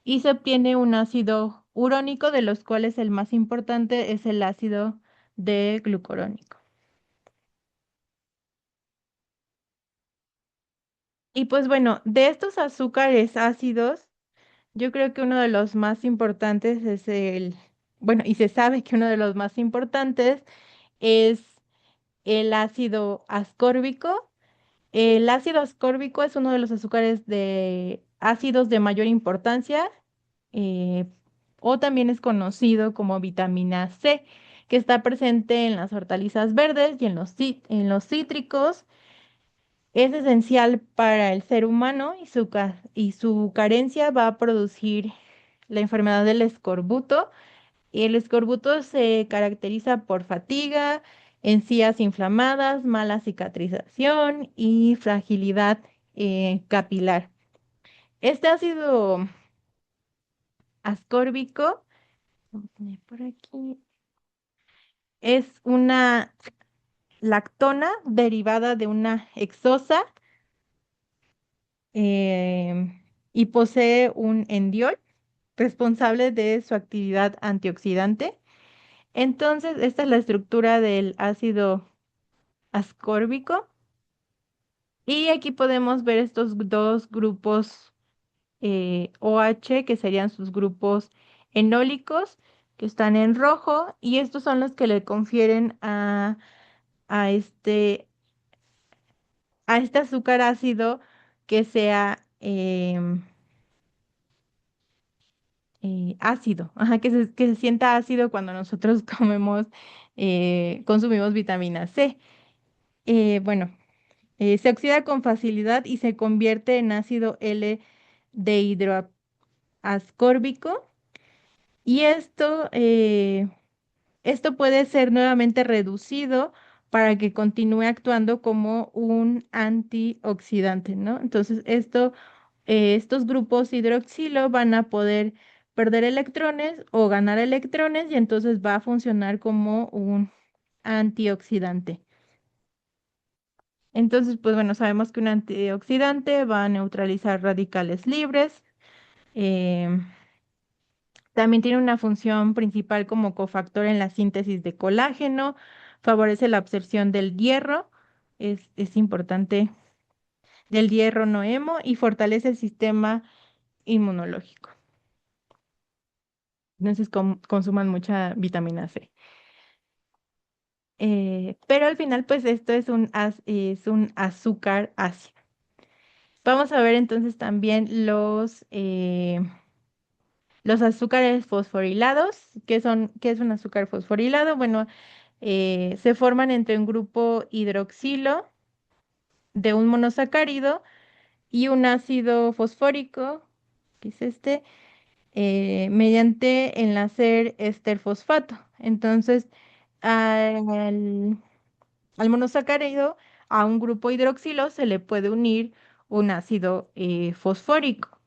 Y se obtiene un ácido urónico, de los cuales el más importante es el ácido de glucurónico. Y pues bueno, de estos azúcares ácidos, yo creo que uno de los más importantes es bueno, y se sabe que uno de los más importantes es el ácido ascórbico. El ácido ascórbico es uno de los azúcares de ácidos de mayor importancia, eh, o también es conocido como vitamina C, que está presente en las hortalizas verdes y en los cítricos. Es esencial para el ser humano y su carencia va a producir la enfermedad del escorbuto. Y el escorbuto se caracteriza por fatiga, encías inflamadas, mala cicatrización y fragilidad capilar. Este ácido ascórbico, vamos a poner por aquí, es una lactona derivada de una hexosa, y posee un endiol responsable de su actividad antioxidante. Entonces, esta es la estructura del ácido ascórbico. Y aquí podemos ver estos dos grupos OH, que serían sus grupos enólicos, que están en rojo, y estos son los que le confieren a a este azúcar ácido que sea ácido, ajá, que se sienta ácido cuando nosotros consumimos vitamina C. Bueno, se oxida con facilidad y se convierte en ácido L de hidroascórbico. Y esto puede ser nuevamente reducido para que continúe actuando como un antioxidante, ¿no? Entonces, estos grupos hidroxilo van a poder perder electrones o ganar electrones, y entonces va a funcionar como un antioxidante. Entonces, pues bueno, sabemos que un antioxidante va a neutralizar radicales libres. em, También tiene una función principal como cofactor en la síntesis de colágeno, favorece la absorción del hierro, es importante, del hierro no hemo, y fortalece el sistema inmunológico. Entonces consuman mucha vitamina C. Pero al final, pues esto es un azúcar ácido. Vamos a ver entonces también los azúcares fosforilados. ¿Qué es un azúcar fosforilado? Bueno, se forman entre un grupo hidroxilo de un monosacárido y un ácido fosfórico, que es mediante enlace ester-fosfato. Entonces, al, al monosacárido, a un grupo hidroxilo se le puede unir un ácido fosfórico.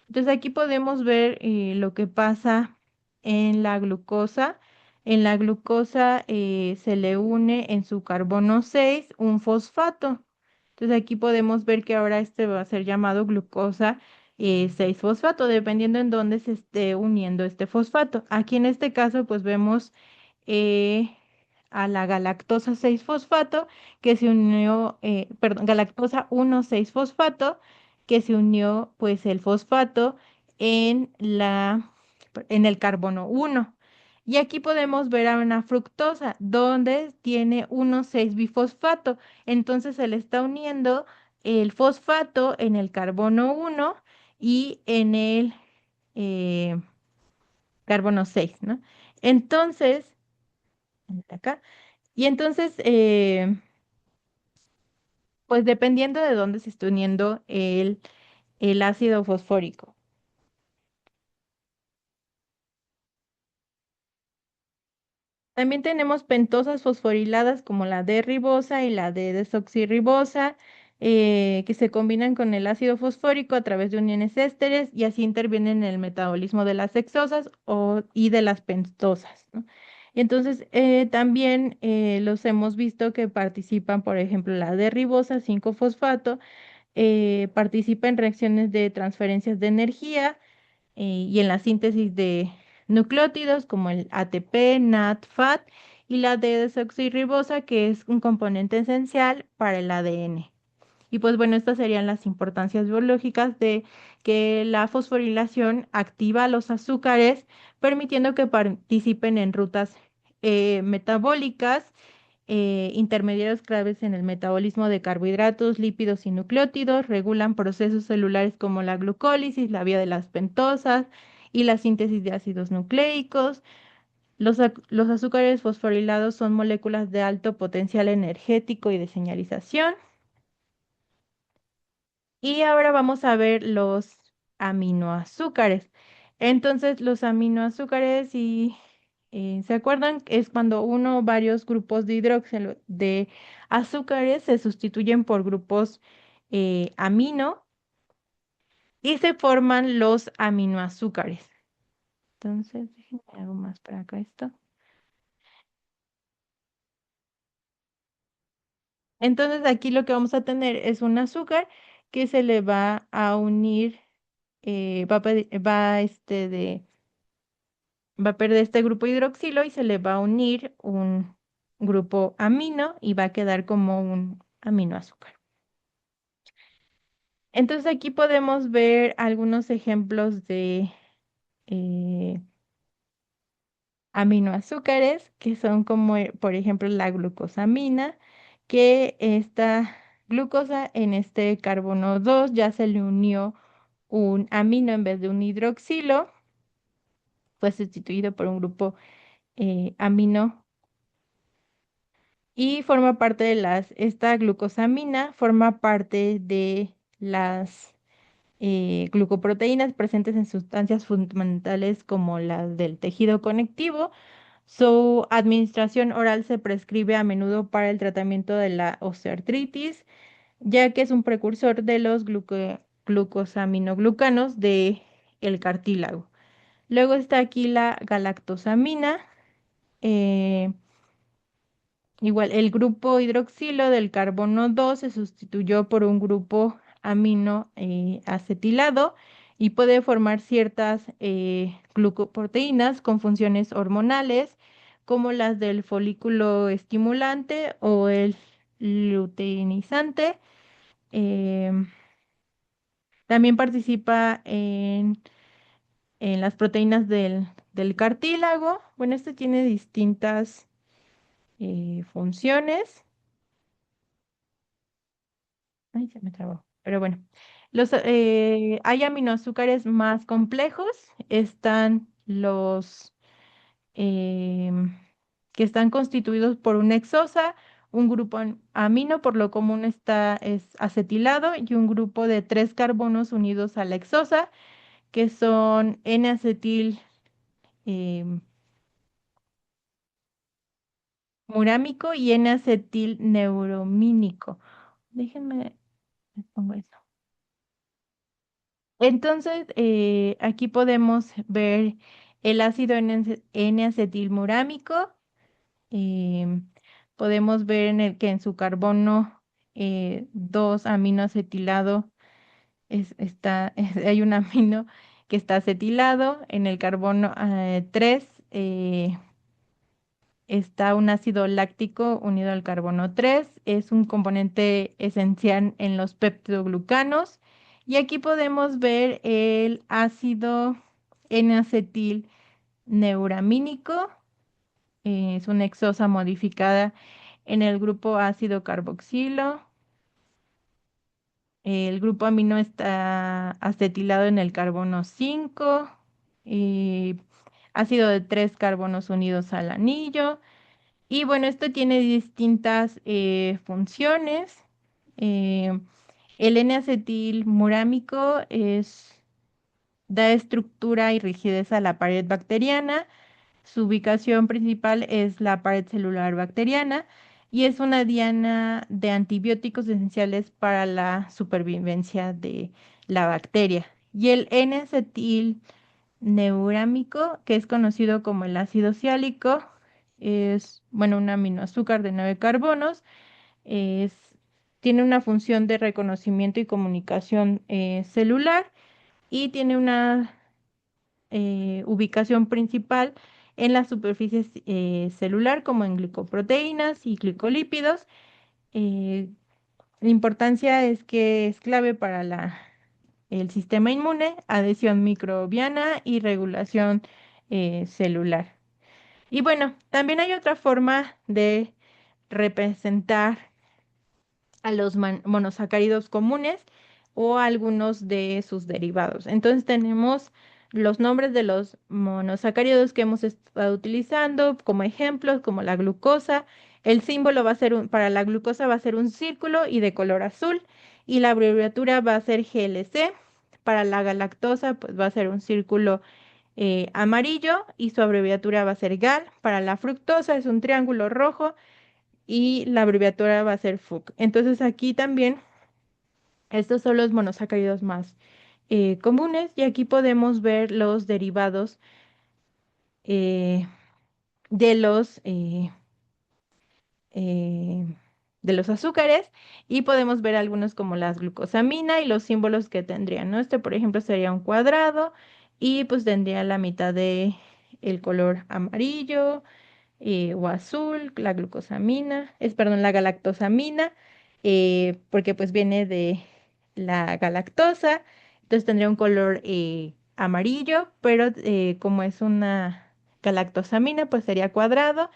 Entonces aquí podemos ver lo que pasa en la glucosa. En la glucosa se le une en su carbono 6 un fosfato. Entonces aquí podemos ver que ahora este va a ser llamado glucosa 6-fosfato, dependiendo en dónde se esté uniendo este fosfato. Aquí en este caso pues vemos eh, a la galactosa 6-fosfato que se unió, perdón, galactosa 1,6-fosfato, que se unió pues el fosfato en en el carbono 1. Y aquí podemos ver a una fructosa donde tiene 1,6-bifosfato. Entonces se le está uniendo el fosfato en el carbono 1 y en el eh, carbono 6, ¿no? Entonces, acá. Y entonces, pues dependiendo de dónde se esté uniendo el ácido fosfórico. También tenemos pentosas fosforiladas como la D-ribosa y la D-desoxirribosa, que se combinan con el ácido fosfórico a través de uniones ésteres y así intervienen en el metabolismo de las hexosas y de las pentosas, ¿no? Y entonces también los hemos visto que participan, por ejemplo, la de ribosa 5-fosfato, participa en reacciones de transferencias de energía y en la síntesis de nucleótidos como el ATP, NAT, FAT y la de desoxirribosa, que es un componente esencial para el ADN. Y pues bueno, estas serían las importancias biológicas de que la fosforilación activa los azúcares, permitiendo que participen en rutas metabólicas, intermediarios claves en el metabolismo de carbohidratos, lípidos y nucleótidos, regulan procesos celulares como la glucólisis, la vía de las pentosas y la síntesis de ácidos nucleicos. Los azúcares fosforilados son moléculas de alto potencial energético y de señalización. Y ahora vamos a ver los aminoazúcares. Entonces, los aminoazúcares, y ¿se acuerdan? Es cuando uno o varios grupos de hidróxido de azúcares se sustituyen por grupos amino y se forman los aminoazúcares. Entonces, déjenme algo más para acá esto. Entonces, aquí lo que vamos a tener es un azúcar que se le va a unir, va a perder este grupo hidroxilo y se le va a unir un grupo amino y va a quedar como un aminoazúcar. Entonces aquí podemos ver algunos ejemplos de eh, aminoazúcares que son como, por ejemplo, la glucosamina, que esta glucosa en este carbono 2 ya se le unió un amino en vez de un hidroxilo, fue sustituido por un grupo amino y forma parte de esta glucosamina forma parte de las glucoproteínas presentes en sustancias fundamentales como las del tejido conectivo. Su administración oral se prescribe a menudo para el tratamiento de la osteoartritis, ya que es un precursor de los glucosaminoglucanos de el cartílago. Luego está aquí la galactosamina. eh, Igual, el grupo hidroxilo del carbono 2 se sustituyó por un grupo amino acetilado y puede formar ciertas glucoproteínas con funciones hormonales, como las del folículo estimulante o el luteinizante. Em, También participa en las proteínas del cartílago. Bueno, este tiene distintas funciones. Ay, se me trabó. Pero bueno, hay aminoazúcares más complejos. Están los em, que están constituidos por una hexosa, un grupo amino, por lo común es acetilado, y un grupo de 3 carbonos unidos a la hexosa, que son N-acetil em, murámico y N-acetil neuromínico. Déjenme, les pongo eso. Entonces, aquí podemos ver el ácido N-acetilmurámico. em, Podemos ver que en su carbono 2 aminoacetilado hay un amino que está acetilado. En el carbono 3 está un ácido láctico unido al carbono 3. Es un componente esencial en los peptidoglucanos. Y aquí podemos ver el ácido N-acetil neuramínico. Es una hexosa modificada en el grupo ácido carboxilo. El grupo amino está acetilado en el carbono 5. eh, Ácido de 3 carbonos unidos al anillo. Y bueno, esto tiene distintas funciones. Eh, el N-acetilmurámico da estructura y rigidez a la pared bacteriana. Su ubicación principal es la pared celular bacteriana y es una diana de antibióticos esenciales para la supervivencia de la bacteria. Y el N-acetilneurámico, que es conocido como el ácido siálico, es, bueno, un aminoazúcar de 9 carbonos. Es, tiene una función de reconocimiento y comunicación celular y tiene una ubicación principal en la superficie celular, como en glicoproteínas y glicolípidos. Eh, la importancia es que es clave para el sistema inmune, adhesión microbiana y regulación celular. Y bueno, también hay otra forma de representar a los monosacáridos comunes o a algunos de sus derivados. Entonces tenemos los nombres de los monosacáridos que hemos estado utilizando como ejemplos, como la glucosa. El símbolo va a ser para la glucosa va a ser un círculo y de color azul, y la abreviatura va a ser GLC. Para la galactosa, pues va a ser un círculo amarillo y su abreviatura va a ser GAL. Para la fructosa es un triángulo rojo y la abreviatura va a ser FUC. Entonces aquí también estos son los monosacáridos más comunes, y aquí podemos ver los derivados eh, de eh, de los azúcares, y podemos ver algunos como las glucosamina y los símbolos que tendrían, ¿no? Este, por ejemplo, sería un cuadrado y pues tendría la mitad de el color amarillo o azul, la glucosamina, perdón, la galactosamina, porque pues viene de la galactosa, entonces tendría un color amarillo, pero como es una galactosamina, pues sería cuadrado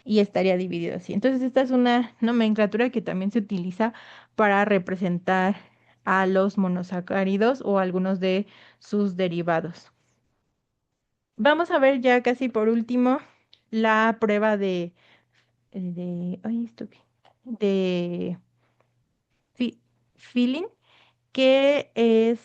y estaría dividido así. Entonces esta es una nomenclatura que también se utiliza para representar a los monosacáridos o algunos de sus derivados. Vamos a ver ya casi por último la prueba ay, esto de Feeling, que es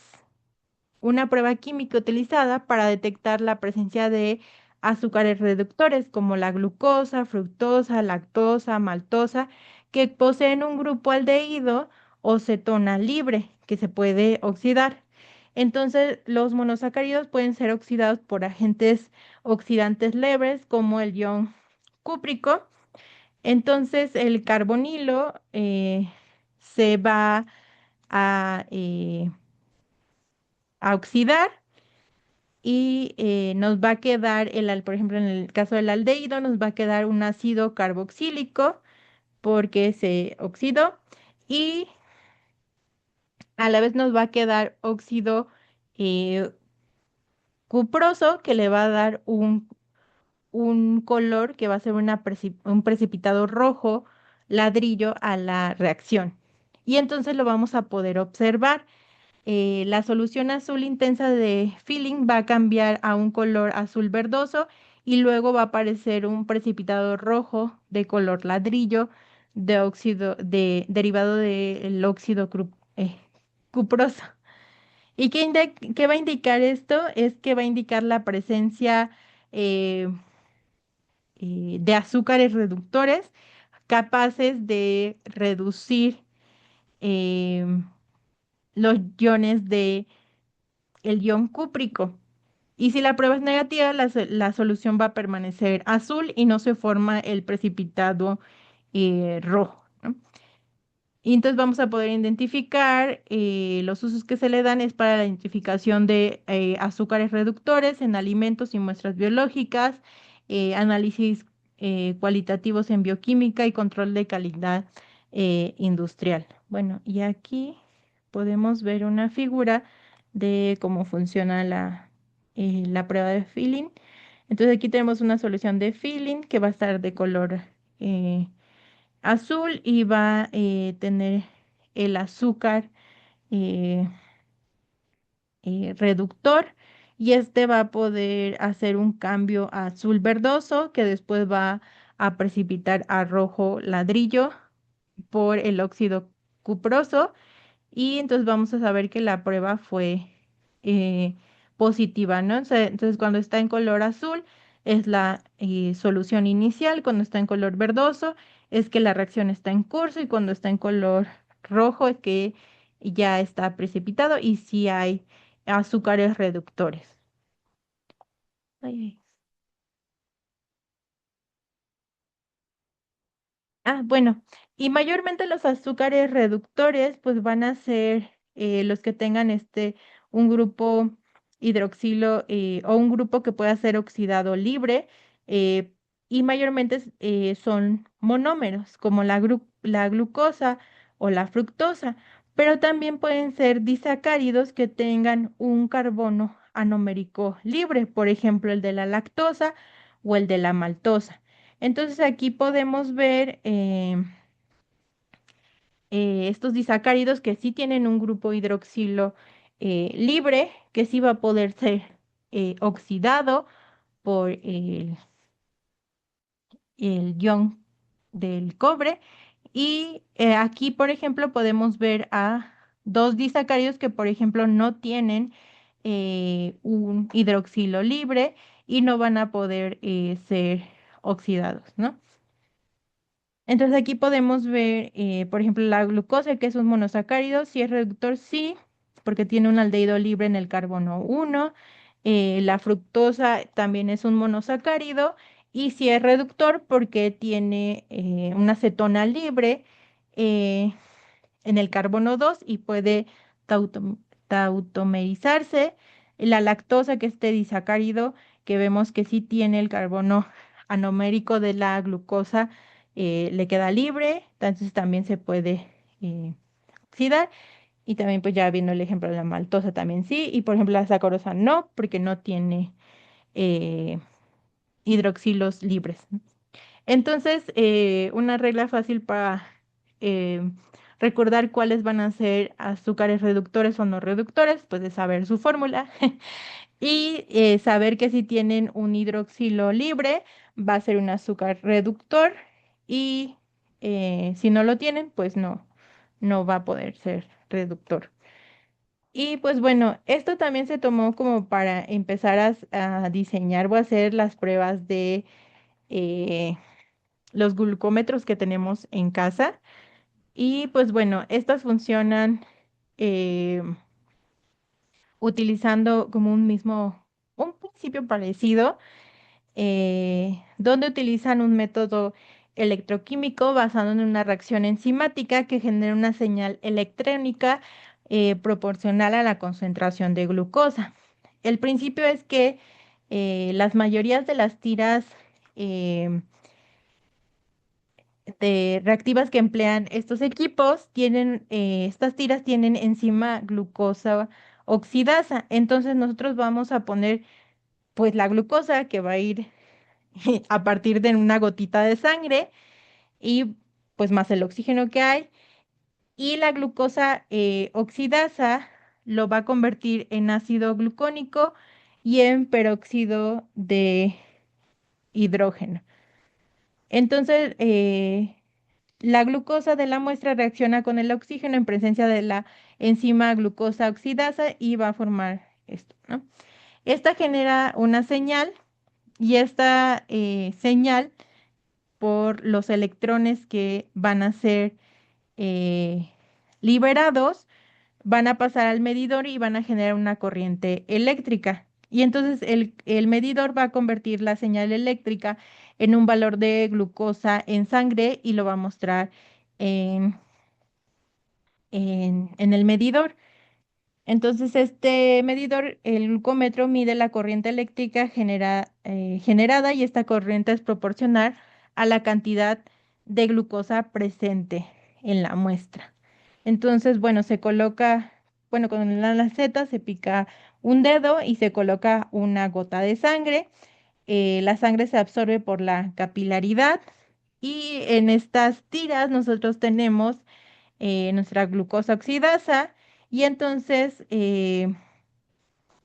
una prueba química utilizada para detectar la presencia de azúcares reductores como la glucosa, fructosa, lactosa, maltosa, que poseen un grupo aldehído o cetona libre que se puede oxidar. Entonces, los monosacáridos pueden ser oxidados por agentes oxidantes leves como el ion cúprico. Entonces, el carbonilo se va a, eh, a oxidar y nos va a quedar, por ejemplo, en el caso del aldehído, nos va a quedar un ácido carboxílico porque se oxidó, y a la vez nos va a quedar óxido eh, cuproso que le va a dar un color que va a ser un precipitado rojo ladrillo a la reacción. Y entonces lo vamos a poder observar. La solución azul intensa de Feeling va a cambiar a un color azul verdoso, y luego va a aparecer un precipitado rojo de color ladrillo de óxido derivado del óxido cuproso. ¿Y qué va a indicar esto? Es que va a indicar la presencia eh, de azúcares reductores capaces de reducir em, los iones de el ion cúprico. Y si la prueba es negativa, la solución va a permanecer azul y no se forma el precipitado rojo, ¿no? Y entonces vamos a poder identificar los usos que se le dan es para la identificación de azúcares reductores en alimentos y muestras biológicas, análisis cualitativos en bioquímica y control de calidad industrial. Bueno, y aquí podemos ver una figura de cómo funciona la prueba de Feeling. Entonces aquí tenemos una solución de Feeling que va a estar de color eh, azul y va a tener el azúcar eh, reductor, y este va a poder hacer un cambio a azul verdoso que después va a precipitar a rojo ladrillo por el óxido cuproso, y entonces vamos a saber que la prueba fue eh, positiva, ¿no? Entonces, cuando está en color azul es la solución inicial, cuando está en color verdoso es que la reacción está en curso, y cuando está en color rojo es que ya está precipitado y sí hay azúcares reductores. Ay, ay. Bueno, y mayormente los azúcares reductores pues van a ser los que tengan un grupo hidroxilo o un grupo que pueda ser oxidado libre eh, y mayormente son monómeros como la glucosa o la fructosa, pero también pueden ser disacáridos que tengan un carbono anomérico libre, por ejemplo el de la lactosa o el de la maltosa. Entonces aquí podemos ver estos disacáridos que sí tienen un grupo hidroxilo libre, que sí va a poder ser oxidado por el ion del cobre. Y aquí, por ejemplo, podemos ver a dos disacáridos que, por ejemplo, no tienen un hidroxilo libre y no van a poder ser oxidados, ¿no? Entonces aquí podemos ver, por ejemplo, la glucosa, que es un monosacárido, si es reductor, sí, porque tiene un aldehído libre en el carbono 1. La fructosa también es un monosacárido y si es reductor porque tiene una cetona libre eh, en el carbono 2 y puede tautom- tautomerizarse. La lactosa, que es este disacárido, que vemos que sí tiene el carbono anomérico de la glucosa, le queda libre, entonces también se puede oxidar. Y también pues ya viendo el ejemplo de la maltosa también sí, y por ejemplo la sacarosa no, porque no tiene eh, hidroxilos libres. Entonces, una regla fácil para eh, recordar cuáles van a ser azúcares reductores o no reductores, pues es saber su fórmula y saber que si tienen un hidroxilo libre, va a ser un azúcar reductor y si no lo tienen, pues no va a poder ser reductor. Y pues bueno, esto también se tomó como para empezar a diseñar o hacer las pruebas de eh, los glucómetros que tenemos en casa. Y pues bueno, estas funcionan eh, utilizando como un principio parecido, donde utilizan un método electroquímico basado en una reacción enzimática que genera una señal electrónica proporcional a la concentración de glucosa. El principio es que las mayorías de las tiras em, de reactivas que emplean estos equipos estas tiras tienen enzima glucosa oxidasa. Entonces nosotros vamos a poner pues la glucosa que va a ir a partir de una gotita de sangre y pues más el oxígeno que hay. Y la glucosa oxidasa lo va a convertir en ácido glucónico y en peróxido de hidrógeno. Entonces, la glucosa de la muestra reacciona con el oxígeno en presencia de la enzima glucosa oxidasa y va a formar esto, ¿no? Esta genera una señal y esta señal por los electrones que van a ser eh, liberados van a pasar al medidor y van a generar una corriente eléctrica. Y entonces el medidor va a convertir la señal eléctrica en un valor de glucosa en sangre y lo va a mostrar en, en el medidor. Entonces, este medidor, el glucómetro, mide la corriente eléctrica generada y esta corriente es proporcional a la cantidad de glucosa presente en la muestra. Entonces, bueno, bueno, con la lanceta se pica un dedo y se coloca una gota de sangre. La sangre se absorbe por la capilaridad y en estas tiras nosotros tenemos nuestra glucosa oxidasa y entonces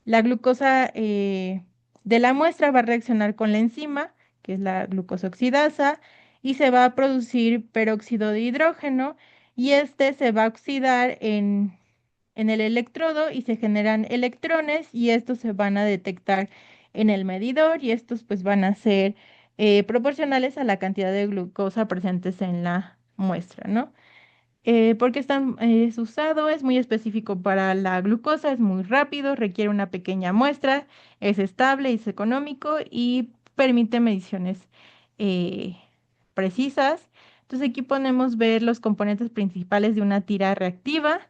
la glucosa de la muestra va a reaccionar con la enzima, que es la glucosa oxidasa, y se va a producir peróxido de hidrógeno y este se va a oxidar en el electrodo y se generan electrones y estos se van a detectar en el medidor y estos pues van a ser proporcionales a la cantidad de glucosa presentes en la muestra, ¿no? Porque es usado, es muy específico para la glucosa, es muy rápido, requiere una pequeña muestra, es estable, es económico y permite mediciones eh, precisas, Entonces aquí podemos ver los componentes principales de una tira reactiva.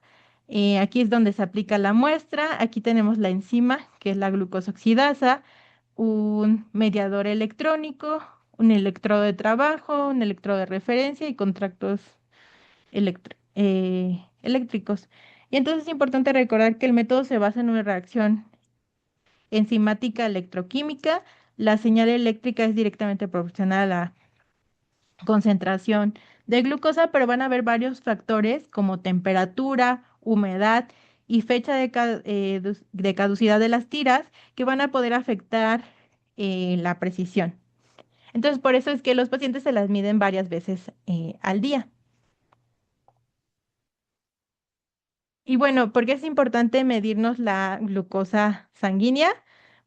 Aquí es donde se aplica la muestra. Aquí tenemos la enzima, que es la glucosa oxidasa, un mediador electrónico, un electrodo de trabajo, un electrodo de referencia y contactos eléctricos. Y entonces es importante recordar que el método se basa en una reacción enzimática electroquímica. La señal eléctrica es directamente proporcional a la concentración de glucosa, pero van a haber varios factores como temperatura, humedad y fecha de caducidad de las tiras que van a poder afectar la precisión. Entonces, por eso es que los pacientes se las miden varias veces al día. Y bueno, ¿por qué es importante medirnos la glucosa sanguínea?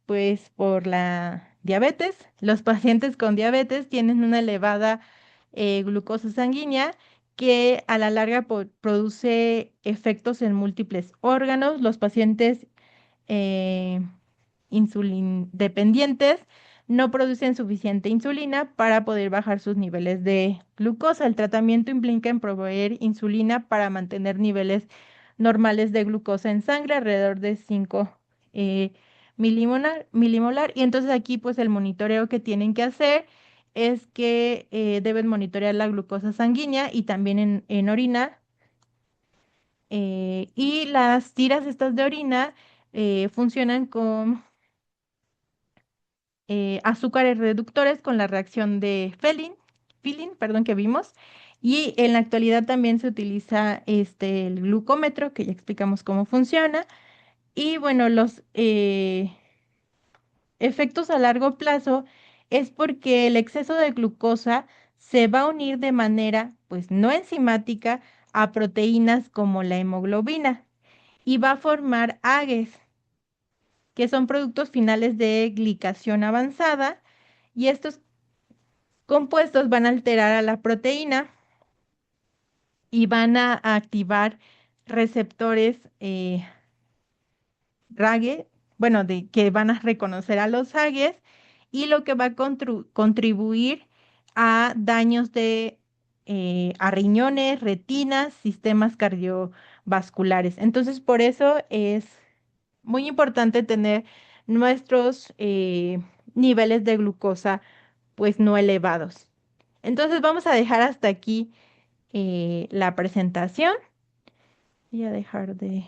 Pues por la diabetes. Los pacientes con diabetes tienen una elevada glucosa sanguínea que a la larga produce efectos en múltiples órganos. Los pacientes eh, insulin dependientes no producen suficiente insulina para poder bajar sus niveles de glucosa. El tratamiento implica en proveer insulina para mantener niveles normales de glucosa en sangre alrededor de 5 eh, milimolar. Y entonces aquí pues el monitoreo que tienen que hacer es que deben monitorear la glucosa sanguínea y también en orina. Y las tiras estas de orina funcionan con azúcares reductores con la reacción de Filin, perdón, que vimos. Y en la actualidad también se utiliza el glucómetro, que ya explicamos cómo funciona. Y bueno, los efectos a largo plazo es porque el exceso de glucosa se va a unir de manera, pues no enzimática, a proteínas como la hemoglobina y va a formar AGEs, que son productos finales de glicación avanzada, y estos compuestos van a alterar a la proteína y van a activar receptores RAGE, bueno, que van a reconocer a los AGEs, y lo que va a contribuir a daños a riñones, retinas, sistemas cardiovasculares. Entonces, por eso es muy importante tener nuestros niveles de glucosa pues no elevados. Entonces vamos a dejar hasta aquí la presentación. Voy a dejar de